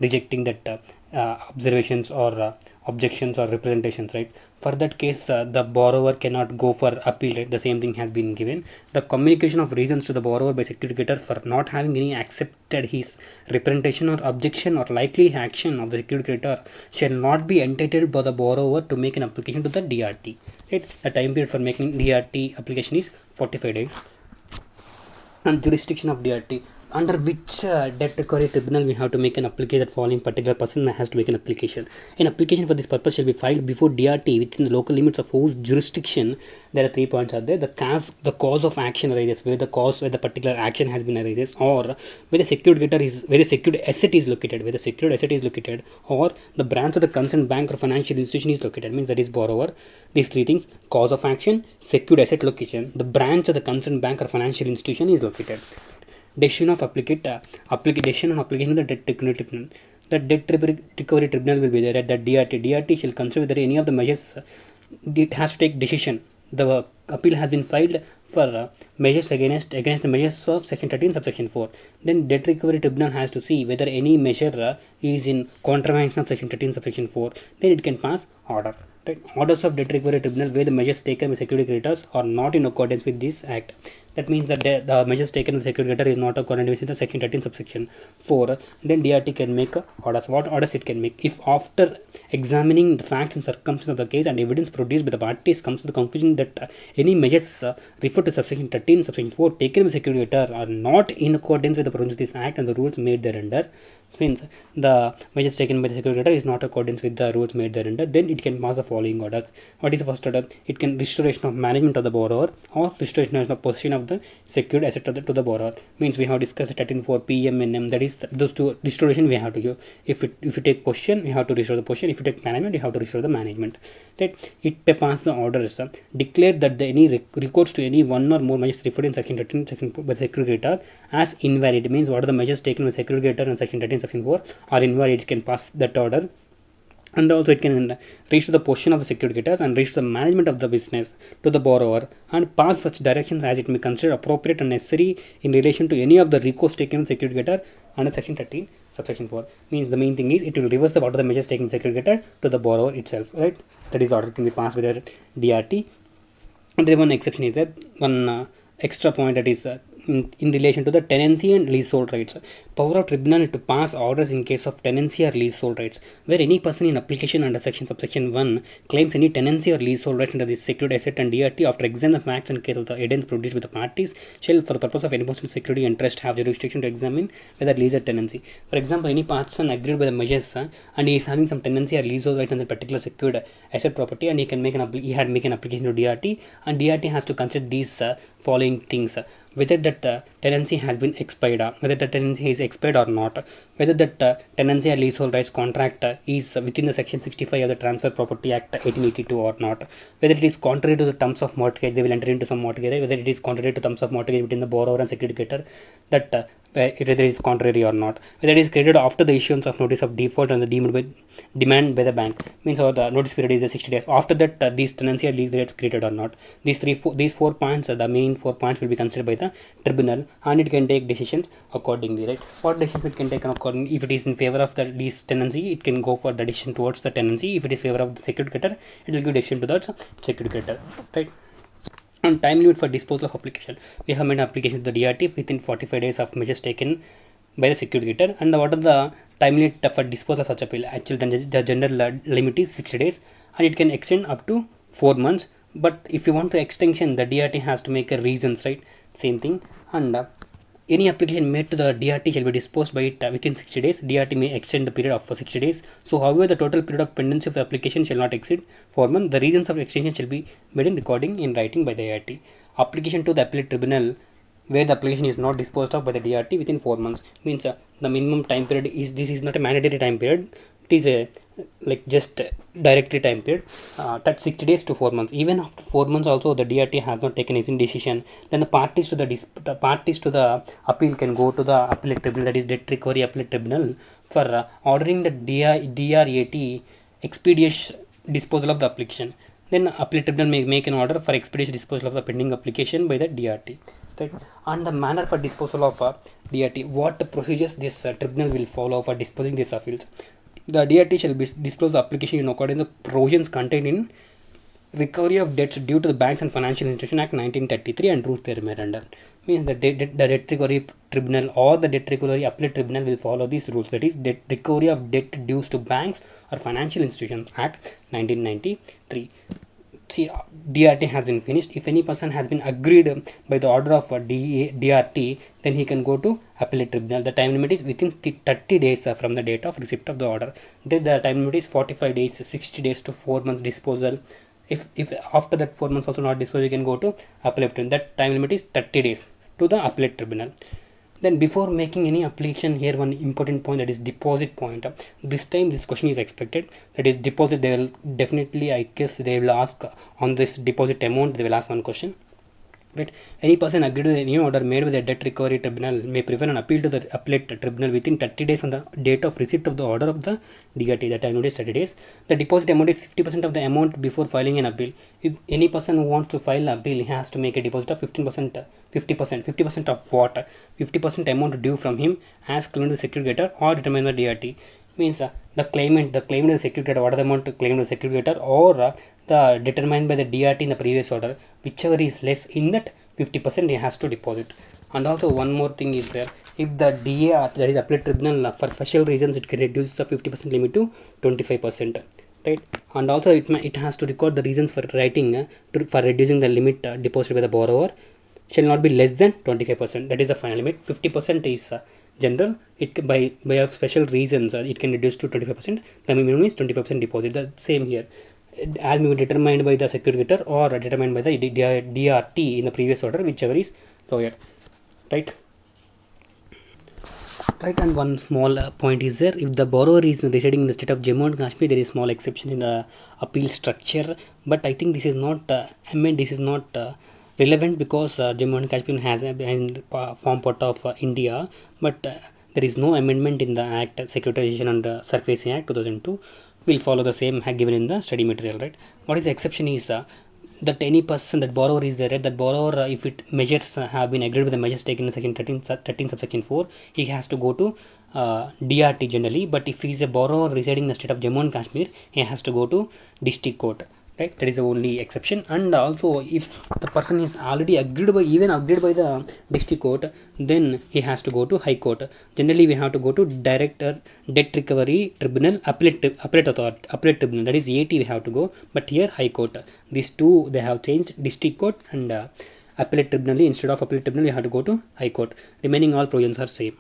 rejecting that observations or objections or representations, right? For that case the borrower cannot go for appeal, right? The same thing has been given. The communication of reasons to the borrower by security creditor for not having any accepted his representation or objection or likely action of the security creditor shall not be entitled by the borrower to make an application to the DRT, right? The time period for making DRT application is 45 days. And jurisdiction of DRT, under which debt recovery tribunal we have to make an application, that following particular person has to make an application. An application for this purpose shall be filed before DRT within the local limits of whose jurisdiction. There are 3 points are there: the cause of action arises, where the particular action has been arises, or where the secured creditor is, where the secured asset is located, or the branch of the concerned bank or financial institution is located, means that is borrower. These 3 things: cause of action, secured asset location, the branch of the concerned bank or financial institution is located. Decision of decision on application of the debt recovery tribunal. The debt recovery tribunal will be there at the DRT. DRT shall consider whether any of the measures, it has to take decision. The appeal has been filed for measures against the measures of section 13 subsection 4. Then debt recovery tribunal has to see whether any measure is in contravention of section 13 subsection 4. Then it can pass order. Right? Orders of debt recovery tribunal where the measures taken by security creditors are not in accordance with this act. That means that the measures taken by the security creditor is not according with the section 13 subsection 4. Then DRT can make orders. What orders it can make? If after examining the facts and circumstances of the case and evidence produced by the parties comes to the conclusion that any measures referred to subsection 13 subsection 4 taken by the security creditor are not in accordance with the provisions of this act and the rules made thereunder, means the measures taken by the security creditor is not accordance with the rules made thereunder, then it can pass the following orders. What is the first order? It can restoration of management of the borrower or restoration of possession of the secured asset to the borrower. Means we have discussed 13.4 PMNM, that is those two restoration we have to give. If you take possession, we have to restore the possession. If you take management, you have to restore the management. Right? It pass the orders. Declare that any recourse to any one or more measures referred in section 13 section 4 by the security creditor as invalid. Means what are the measures taken by the security creditor in section 13 section 4 are invalid. It can pass that order. And also it can reach to the position of the security creditors and reach to the management of the business to the borrower and pass such directions as it may consider appropriate and necessary in relation to any of the recourse taken in security creditor under section 13 subsection 4. Means the main thing is it will reverse the order the measures taken security creditor to the borrower itself, right? That is, the order can be passed with a DRT. And then one exception is that one extra point, that is in relation to the tenancy and leasehold rights. Power of tribunal to pass orders in case of tenancy or leasehold rights, where any person in application under subsection 1 claims any tenancy or leasehold rights under the secured asset and DRT after examining the facts and case of the evidence produced with the parties shall, for the purpose of enforcement security and trust, have jurisdiction to examine whether lease or tenancy. For example, any person agreed by the measures and he is having some tenancy or leasehold rights on the particular secured asset property, and he can make an application to DRT, and DRT has to consider these following things: whether that tenancy has been expired, whether the tenancy is expired or not, whether that tenancy or leasehold rights contract is within the section 65 of the Transfer Property Act 1882 or not, whether it is contrary to the terms of mortgage, they will enter into some mortgage, whether it is contrary to terms of mortgage between the borrower and security creditor, that whether it is contrary or not, whether it is created after the issuance of notice of default and the demand by the bank, means or the notice period is the 60 days. After that, these tenancy or lease rates created or not. These four points, the main 4 points will be considered by the tribunal, and it can take decisions accordingly, right? What decisions it can take accordingly? If it is in favor of the lease tenancy, it can go for the decision towards the tenancy. If it is favor of the security creditor, it will give decision to the security creditor, right? On time limit for disposal of application, we have made an application to the DRT within 45 days of measures taken by the security creditor. And what are the time limit for disposal of such appeal? Actually, the general limit is 60 days, and it can extend up to 4 months. But if you want to extension, the DRT has to make a reasons, right? Same thing. And any application made to the DRT shall be disposed by it within 60 days. DRT may extend the period of 60 days. So, however, the total period of pendency of the application shall not exceed 4 months. The reasons of extension shall be made in recording in writing by the DRT. Application to the appellate tribunal where the application is not disposed of by the DRT within 4 months, means the minimum time period is, this is not a mandatory time period, it is a like just directory time period, that 60 days to 4 months. Even after 4 months also the DRT has not taken any decision, then the parties to the appeal can go to the appellate tribunal, that is debt recovery appellate tribunal, for ordering the DRAT expeditious disposal of the application. Then appellate tribunal may make an order for expeditious disposal of the pending application by the DRT. Right? And the manner for disposal of DRT, what procedures this tribunal will follow for disposing these appeals. The DRT shall disclose the application in accordance with the provisions contained in Recovery of Debts Due to the Banks and Financial Institution Act 1933 and rules therein under. Means the debt recovery tribunal or the debt recovery appellate tribunal will follow these rules. That is, debt recovery of debt dues to banks or financial institutions Act 1993. See, DRT has been finished. If any person has been agreed by the order of DRT, then he can go to appellate tribunal. The time limit is within 30 days from the date of receipt of the order. Then the time limit is 45 days, 60 days to 4 months disposal. If after that 4 months also not disposed, you can go to appellate tribunal. That time limit is 30 days to the appellate tribunal. Then before making any application, here one important point, that is deposit point. This time this question is expected, that is deposit. They will definitely, I guess they will ask on this deposit amount, they will ask one question. Right? Any person agreed with any order made with the debt recovery tribunal may prefer an appeal to the appellate tribunal within 30 days from the date of receipt of the order of the DRT. The time limit is 30 days. The deposit amount is 50% of the amount before filing an appeal. If any person who wants to file an appeal, he has to make a deposit of 50% of what? 50% amount due from him as claimed to the security creditor or determined by DRT. Means the claimant of the security creditor, what are the amount claimed to the security creditor, or the determined by the DRT in the previous order, whichever is less, in that 50% he has to deposit. And also one more thing is there, if the DA, that is appellate tribunal, for special reasons it can reduce the 50% limit to 25%, right? And also it has to record the reasons for writing for reducing the limit deposited by the borrower shall not be less than 25%. That is the final limit. 50% is general. It by special reasons it can reduce to 25%. The minimum is 25% deposit. The same here, as may be determined by the security creditor or determined by the DRT in the previous order, whichever is lower, right? Right, and one small point is there, if the borrower is residing in the state of Jammu and Kashmir, there is small exception in the appeal structure, but I think this is not this is not relevant, because Jammu and Kashmir has form part of India, but there is no amendment in the Act, Securitization and Surfacing Act 2002. Will follow the same given in the study material, right? What is the exception is that any person, that borrower is there, right? That borrower, if it measures have been agreed with the measures taken in section 13 subsection 4, he has to go to DRT generally, but if he is a borrower residing in the state of Jammu and Kashmir, he has to go to district court, right? That is the only exception. And also, if the person is already agreed by the district court, then he has to go to high court. Generally, we have to go to Director Debt Recovery Tribunal, appellate authority, appellate tribunal, that is AT we have to go, but here high court. These two they have changed, district court and appellate tribunal. Instead of appellate tribunal, you have to go to high court. Remaining all provisions are same,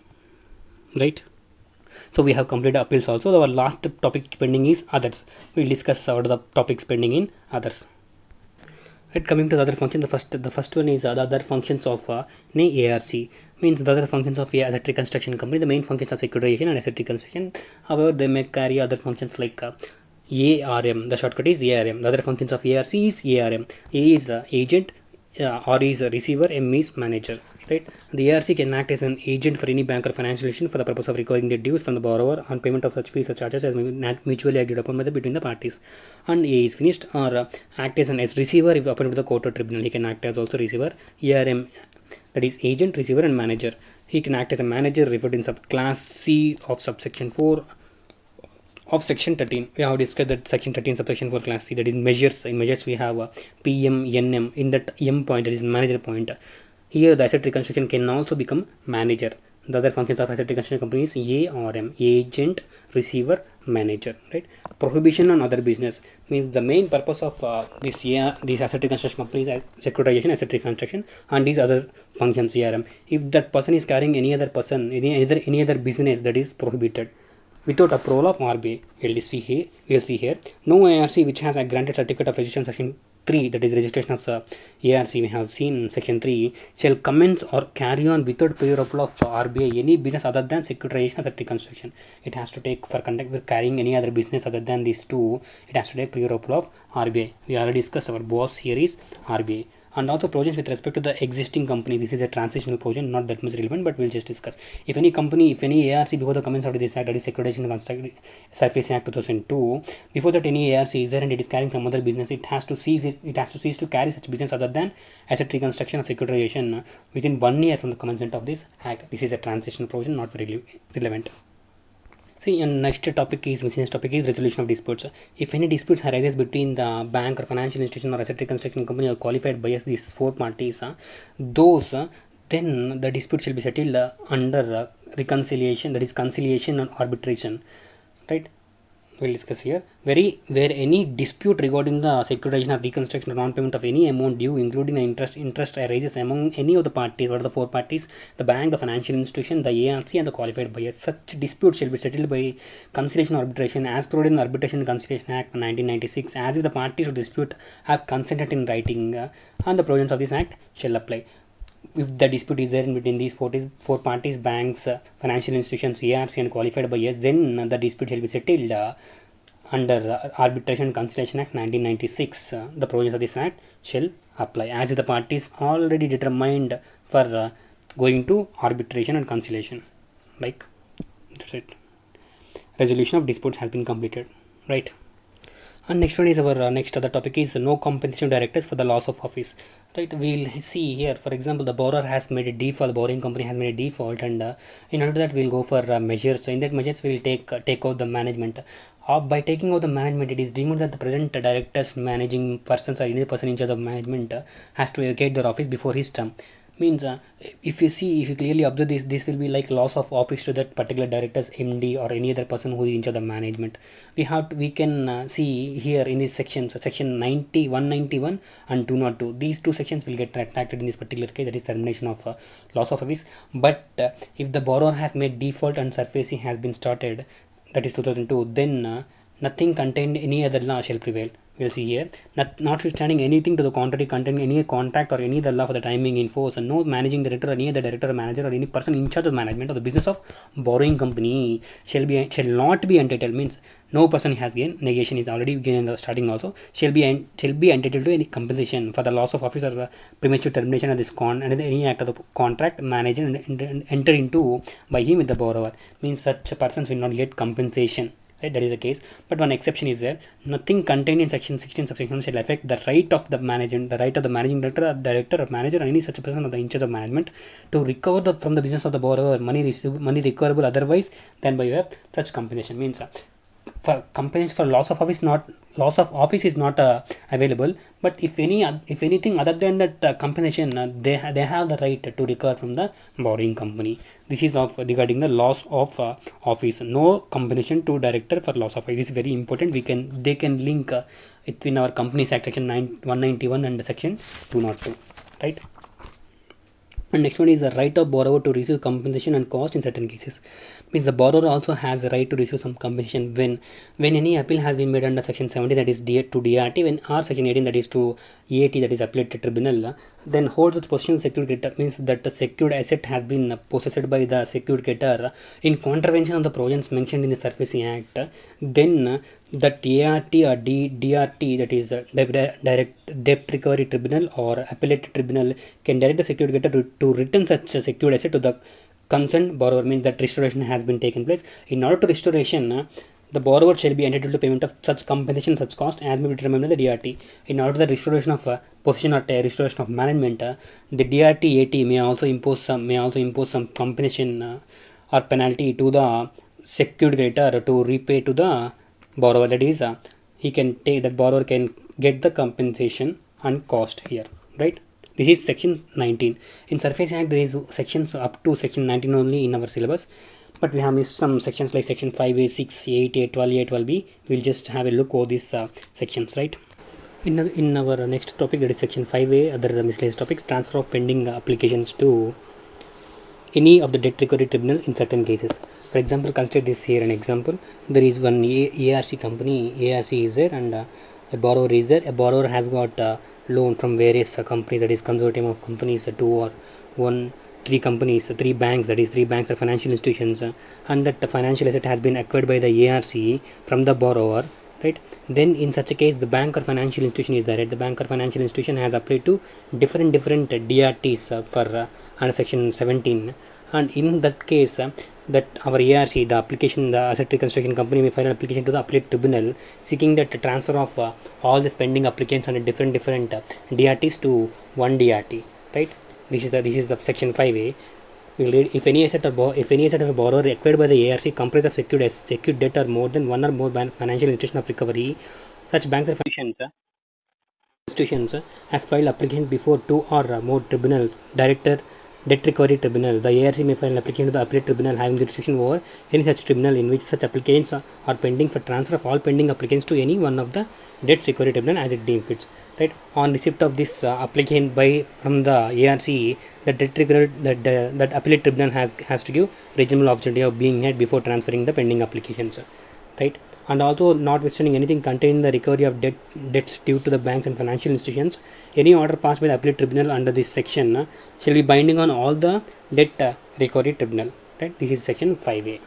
right? So we have completed appeals also. Our last topic pending is others. We'll discuss what are the topics pending in others. Right, coming to the other function, the first one is the other functions of an ARC. Means the other functions of asset reconstruction company. The main functions are securitization and asset reconstruction. However, they may carry other functions like ARM. The shortcut is ARM. The other functions of ARC is ARM. A is agent, R is a receiver, M is manager. Right? The ARC can act as an agent for any bank or financial institution for the purpose of recovering the dues from the borrower on payment of such fees or charges as may be mutually agreed upon between the parties. And A is finished, or act as an receiver if appointed by the court or tribunal. He can act as also receiver. ARM, that is agent, receiver, and manager. He can act as a manager referred in class C of subsection 4 of section 13. We have discussed that section 13 subsection 4 class C, that is measures. In measures we have PM, NM. In that M point, that is manager point. Here the asset reconstruction can also become manager. The other functions of asset reconstruction company is ARM, agent, receiver, manager. Right? Prohibition on other business means the main purpose of this asset reconstruction company is securitization, asset reconstruction, and these other functions ARM. If that person is carrying any other person, any other business, that is prohibited without approval of RBI. We'll see here. No ARC which has a granted certificate of registration section 3, that is registration of ARC, we have seen section 3, shall commence or carry on without prior approval of RBI any business other than securitization or reconstruction. It has to take for carrying any other business other than these two, it has to take prior approval of RBI. We already discussed, our boss here is RBI. And also provisions with respect to the existing company. This is a transitional provision, not that much relevant, but we'll just discuss. If any ARC before the commencement of this act, that is Securitization and Construction Surface Act 2002, before that any ARC is there and it is carrying some other business, it has to cease to carry such business other than asset reconstruction or securitization within 1 year from the commencement of this act. This is a transitional provision, not very relevant. See, and next topic is resolution of disputes. If any disputes arises between the bank or financial institution or asset reconstruction company or qualified by these four parties, then the dispute shall be settled under reconciliation, that is conciliation and arbitration. Right? We'll discuss here. Where any dispute regarding the securitization or reconstruction or non-payment of any amount due, including the interest arises among any of the parties. What are the four parties? The bank, the financial institution, the ARC, and the qualified buyer. Such dispute shall be settled by conciliation or arbitration as provided in the Arbitration and Conciliation Act 1996, as if the parties to dispute have consented in writing, and the provisions of this act shall apply. If the dispute is there in between these four parties, banks, financial institutions, ARC, and qualified by yes, then the dispute shall be settled under Arbitration and Conciliation Act 1996. The provisions of this act shall apply, as if the parties already determined for going to arbitration and conciliation. Like, that's it. Resolution of disputes has been completed. Right. And next one is our next other topic is no compensation directors for the loss of office. Right, we'll see here, for example, the borrower has made a default, the borrowing company has made a default, and in order that we'll go for measures. So in that measures we'll take out the management. By taking out the management, it is deemed that the present directors, managing persons, or any person in charge of management has to vacate their office before his term. Means if you clearly observe this will be like loss of office to that particular director's MD or any other person who is in charge of management. We can see here in this section, so section 191 and 202, these two sections will get retracted in this particular case, that is termination of loss of office. But if the borrower has made default and surfacing has been started, that is 2002, then nothing contained any other law shall prevail. We'll see here, notwithstanding anything to the contrary containing any contract or any other law for the timing in force, and no managing director or any other director or manager or any person in charge of management of the business of borrowing company shall not be entitled. Means no person has gained, negation is already given in the starting also, shall be entitled to any compensation for the loss of office or the premature termination of this and any act of the contract manager and enter into by him with the borrower. Means such persons will not get compensation right? That is the case. But one exception is there. Nothing contained in section 16 subsection shall affect the right of the managing director or manager, or any such person of the in charge of management to recover from the business of the borrower money recoverable otherwise than by way of such compensation. Means for companies for loss of office is not available, but if anything other than that compensation, they have the right to recover from the borrowing company. This is of regarding the loss of office. No compensation to director for loss of office. This is very important. They can link it in our Companies Act section 191 and section 202, right? And next one is the right of borrower to receive compensation and cost in certain cases. Means the borrower also has the right to receive some compensation when any appeal has been made under section 70, that is to DRT, when or section 18, that is to EAT, that is appellate tribunal, then holds the possession secured creditor, means that the secured asset has been possessed by the secured creditor in contravention of the provisions mentioned in the Surfacing Act, then that ART or DRT, that is direct debt recovery tribunal or appellate tribunal, can direct the secured creditor to return such a secured asset to the concerned borrower. Means that restoration has been taken place. In order to restoration, the borrower shall be entitled to payment of such compensation, such cost as may be determined by the DRT. In order to the restoration of possession or restoration of management, the DRT AT may also impose some compensation or penalty to the secured creditor to repay to the borrower. That is, he can take that borrower can get the compensation and cost here, right? This is section 19. In Surface Act, there is sections up to section 19 only in our syllabus, but we have missed some sections like section 5A, 6, 8A, 12A, 12B. We'll just have a look over these sections, right? In our next topic, that is section 5A, other miscellaneous topics, transfer of pending applications to any of the debt recovery tribunal in certain cases. For example, consider this here an example. There is one ARC company, ARC is there, and a borrower is there. A borrower has got loan from various companies, that is consortium of companies, three companies, three banks, that is three banks or financial institutions, and that the financial asset has been acquired by the ARC from the borrower, right? Then in such a case, the bank or financial institution is there, right? The bank or financial institution has applied to different DRTs for under section 17, and in that case, that our ARC, the application, the asset reconstruction company may file an application to the appellate tribunal seeking that the transfer of all the pending applicants under different DRTs to one DRT, right? This is the section 5A. We'll read, if any asset of a borrower acquired by the ARC comprised of secured debt or more than one or more financial institution of recovery, such banks or institutions has filed application before two or more tribunals, director debt recovery tribunal. The ARC may file an application to the appellate tribunal having jurisdiction over any such tribunal in which such applications are pending for transfer of all pending applicants to any one of the debt recovery tribunal as it deems fits. Right, on receipt of this application from the ARC, the debt recovery that appellate tribunal has to give reasonable opportunity of being had before transferring the pending applications, right? And also, notwithstanding anything contained in the recovery of debts due to the banks and financial institutions, any order passed by the appellate tribunal under this section shall be binding on all the debt recovery tribunal, right? This is section 5A.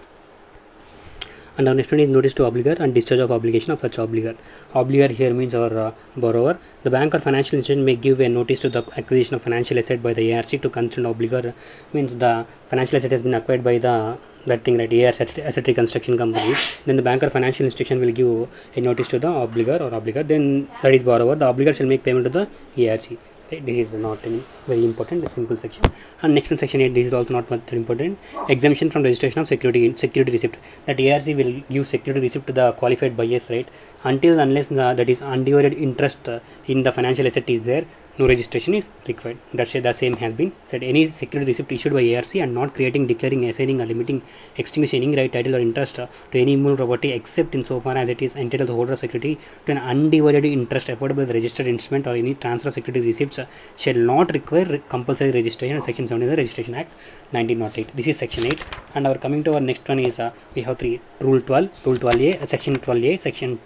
And our next one is notice to obligor and discharge of obligation of such obligor. Obligor here means our borrower. The bank or financial institution may give a notice to the acquisition of financial asset by the ARC to concerned obligor. Means the financial asset has been acquired by that thing, right? ARC asset reconstruction company. Then the bank or financial institution will give a notice to the obligor. Then that is borrower. The obligor shall make payment to the ARC. Right? This is not any very important, a simple section. And next one, section 8, this is also not much important. Exemption from registration of security receipt. That ARC will give security receipt to the qualified buyers, right? Unless that is undivided interest in the financial asset is there, no registration is required. That's the same has been said. Any security receipt issued by ARC and not creating, declaring, assigning, or limiting, extinguishing any right, title, or interest to any movable property except in so far as it is entitled the holder of security to an undivided interest affordable by the registered instrument, or any transfer of security receipts shall not require compulsory registration. Section 7 is the Registration Act 1908. This is section 8. And our coming to our next one is we have Rule 12A, section 12A, section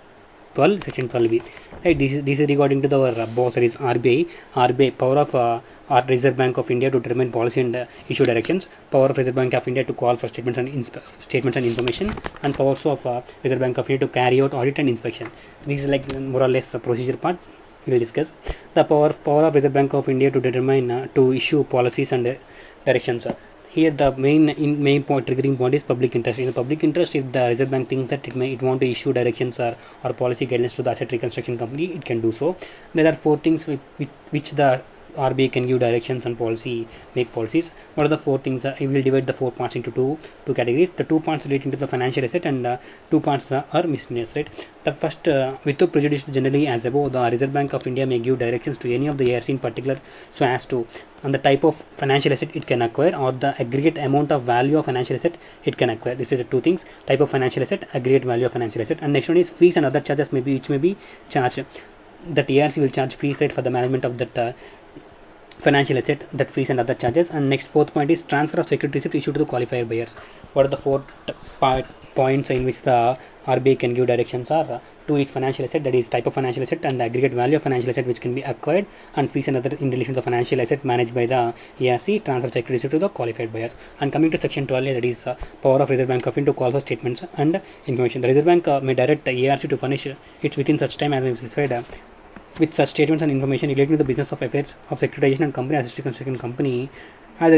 12, section 12B. Right, this is regarding to our boss, that is RBI, power of Reserve Bank of India to determine policy and issue directions, power of Reserve Bank of India to call for statements and information, and powers of Reserve Bank of India to carry out audit and inspection. This is like more or less the procedure part. We will discuss the power of Reserve Bank of India to determine to issue policies and directions. here the main point, triggering point is public interest. In the public interest, if the Reserve Bank thinks that it want to issue directions or policy guidelines to the asset reconstruction company, it can do so. There are four things with which the RBI can give directions and make policies. What are the four things? I will divide the four parts into two categories. The two parts relating to the financial asset, and two parts are miscellaneous, right? The first, without prejudice generally as above, the Reserve Bank of India may give directions to any of the ARC in particular, so as to on the type of financial asset it can acquire, or the aggregate amount of value of financial asset it can acquire. This is the two things: type of financial asset, aggregate value of financial asset. And next one is fees and other charges which may be charged. That ARC will charge fees, right, for the management of that financial asset, that fees and other charges. And next, fourth point is transfer of security receipt issued to the qualified buyers. What are the four points in which the RBI can give directions are to its financial asset, that is type of financial asset and the aggregate value of financial asset which can be acquired, and fees and other in relation to the financial asset managed by the ARC, transfer of security receipt to the qualified buyers. And coming to section 12, that is power of Reserve Bank of India to call for statements and information. The Reserve Bank may direct ARC to furnish it within such time as specified with such statements and information relating to the business of affairs of securitization and company as construction company, as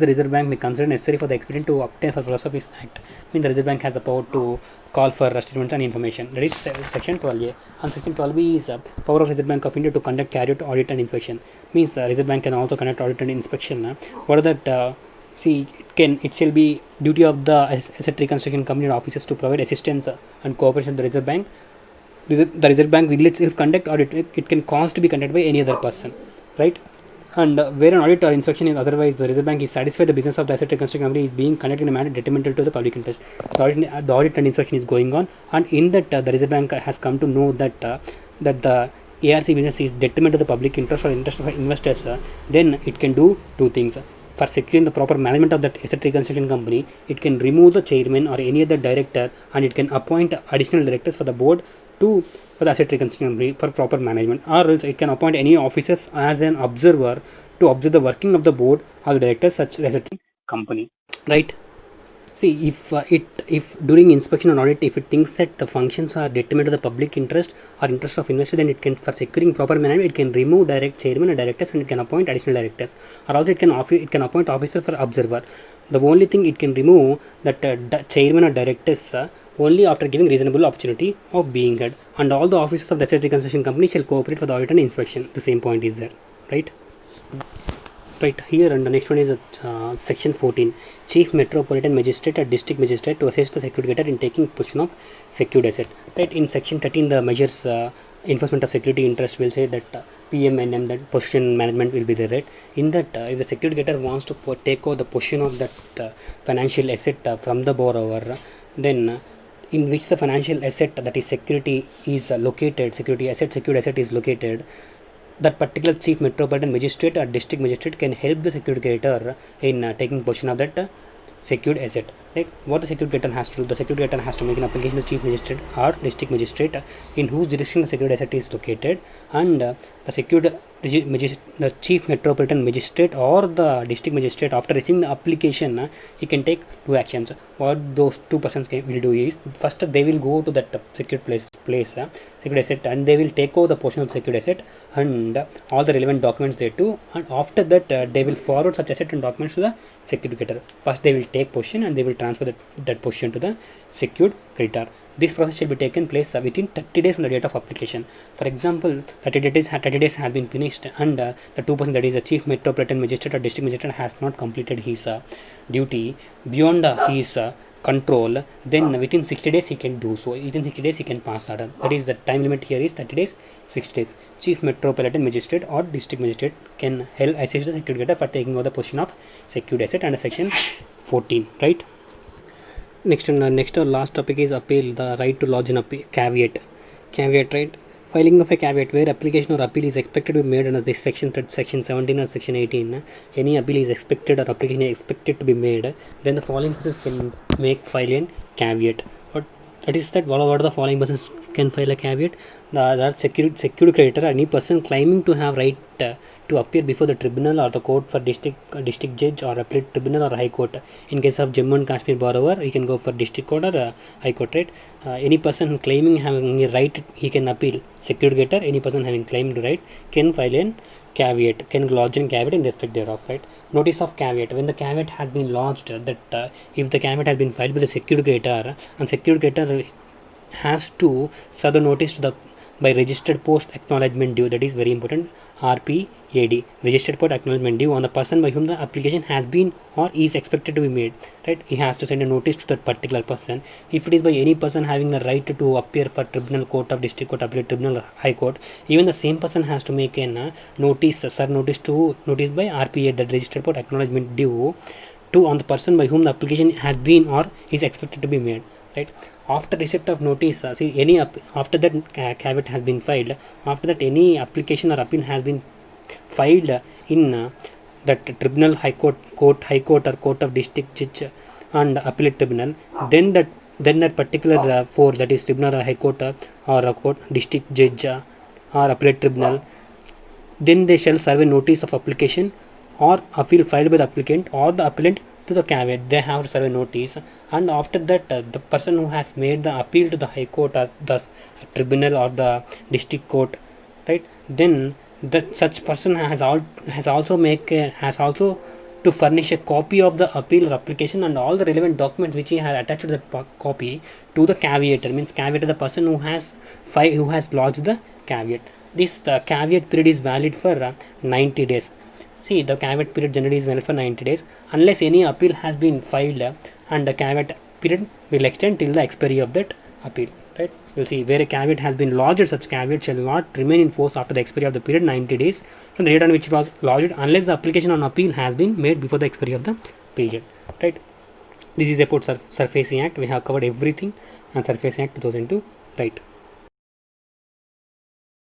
the Reserve Bank may consider necessary for the expedient to obtain for purpose of this act. I mean, the Reserve Bank has the power to call for statements and information. That is section 12A. And section 12B is power of Reserve Bank of India to conduct, carry out audit and inspection. Means Reserve Bank can also conduct audit and inspection. What are that? It shall be duty of the asset reconstruction company officers to provide assistance and cooperation with the Reserve Bank. The Reserve Bank will itself conduct audit. It can cause to be conducted by any other person, right? And where an audit or inspection is otherwise, the Reserve Bank is satisfied the business of the asset reconstruction company is being conducted in a manner detrimental to the public interest. The audit and inspection is going on, and in that the Reserve Bank has come to know that that the ARC business is detriment to the public interest or interest of investors. Then it can do two things. For securing the proper management of that asset reconstruction company, it can remove the chairman or any other director, and it can appoint additional directors for the board for the asset reconstruction company for proper management, or else it can appoint any officers as an observer to observe the working of the board or the directors such asset company, right? See, if during inspection and audit, if it thinks that the functions are detriment to the public interest or interest of investor, then it can, for securing proper management, it can remove direct chairman and directors, and it can appoint additional directors, or also it can appoint officer for observer. The only thing it can remove that chairman or directors only after giving reasonable opportunity of being heard, and all the officers of the asset reconstruction company shall cooperate for the audit and inspection. The same point is there, right? Right here, and the next one is section 14, chief metropolitan magistrate or district magistrate to assist the security in taking possession of secured asset. Right, in section 13 the measures enforcement of security interest will say that PMNM, that possession management will be there, right? In that if the security wants to take over the possession of that financial asset from the borrower, then in which the financial asset, that is security, is located, secured asset is located, that particular chief metropolitan magistrate or district magistrate can help the security creditor in taking possession of that secured asset. Right? What the security creditor has to do, the security creditor has to make an application to chief magistrate or district magistrate in whose jurisdiction the secured asset is located, and the chief metropolitan magistrate or the district magistrate, after receiving the application, he can take two actions. What those two persons will do is, first they will go to that secured place secured asset, and they will take over the portion of the secured asset and all the relevant documents there too, and after that they will forward such asset and documents to the secured creditor. First they will take possession and they will transfer that possession to the secured creditor. This process shall be taken place within 30 days from the date of application. For example, 30 days has been finished, and the 2%, that is the chief metropolitan magistrate or district magistrate, has not completed his duty beyond his control, then within 60 days he can do so. Within 60 days he can pass order. That is, the time limit here is 30 days, 60 days. Chief metropolitan magistrate or district magistrate can help assist the security creditor for taking over the possession of secured asset under section 14, right? Next or last topic is appeal, the right to lodge an appeal. Caveat, right? Filing of a caveat where application or appeal is expected to be made under this section 17 or section 18. Any appeal is expected or application is expected to be made, then the following persons can file a caveat. That is that what are the following persons can file a caveat? That secured creditor, any person claiming to have right to appear before the tribunal or the court for district judge or appellate tribunal or high court. In case of Jammu and Kashmir borrower, he can go for district court or high court, right? Any person claiming having a right, he can appeal. Secured creditor, any person having claimed right, can file a caveat can lodge in caveat in respect thereof, right? Notice of caveat: when the caveat had been lodged, that if the caveat has been filed with the secured creditor, and secured creditor has to serve the notice to the by registered post acknowledgement due, that is very important, RPAD, registered post acknowledgement due, on the person by whom the application has been or is expected to be made, right? He has to send a notice to that particular person. If it is by any person having the right to appear for tribunal, court of district court, appellate tribunal, high court, even the same person has to make a notice, serve notice by RPA, that registered post acknowledgement due, to on the person by whom the application has been or is expected to be made, right? After receipt of notice, see any after that caveat has been filed, after that any application or appeal has been filed in that tribunal, high court or court of district judge and appellate tribunal, then that particular for, that is tribunal or high court or a court district judge or appellate tribunal, then they shall serve a notice of application or appeal filed by the applicant or the appellant to the caveat. They have to serve a notice, and after that the person who has made the appeal to the high court or the tribunal or the district court, right, then that such person has also to furnish a copy of the appeal or application and all the relevant documents which he had attached to that copy to the caveator, means caveator, the person who has lodged the caveat. This caveat period is valid for 90 days. See, the caveat period generally is valid for 90 days unless any appeal has been filed, and the caveat period will extend till the expiry of that appeal, right? We'll see where a caveat has been lodged, such caveat shall not remain in force after the expiry of the period 90 days from the date on which it was lodged, unless the application on appeal has been made before the expiry of the period, right? This is about Surfacing Act. We have covered everything on Surfacing Act 2002, right?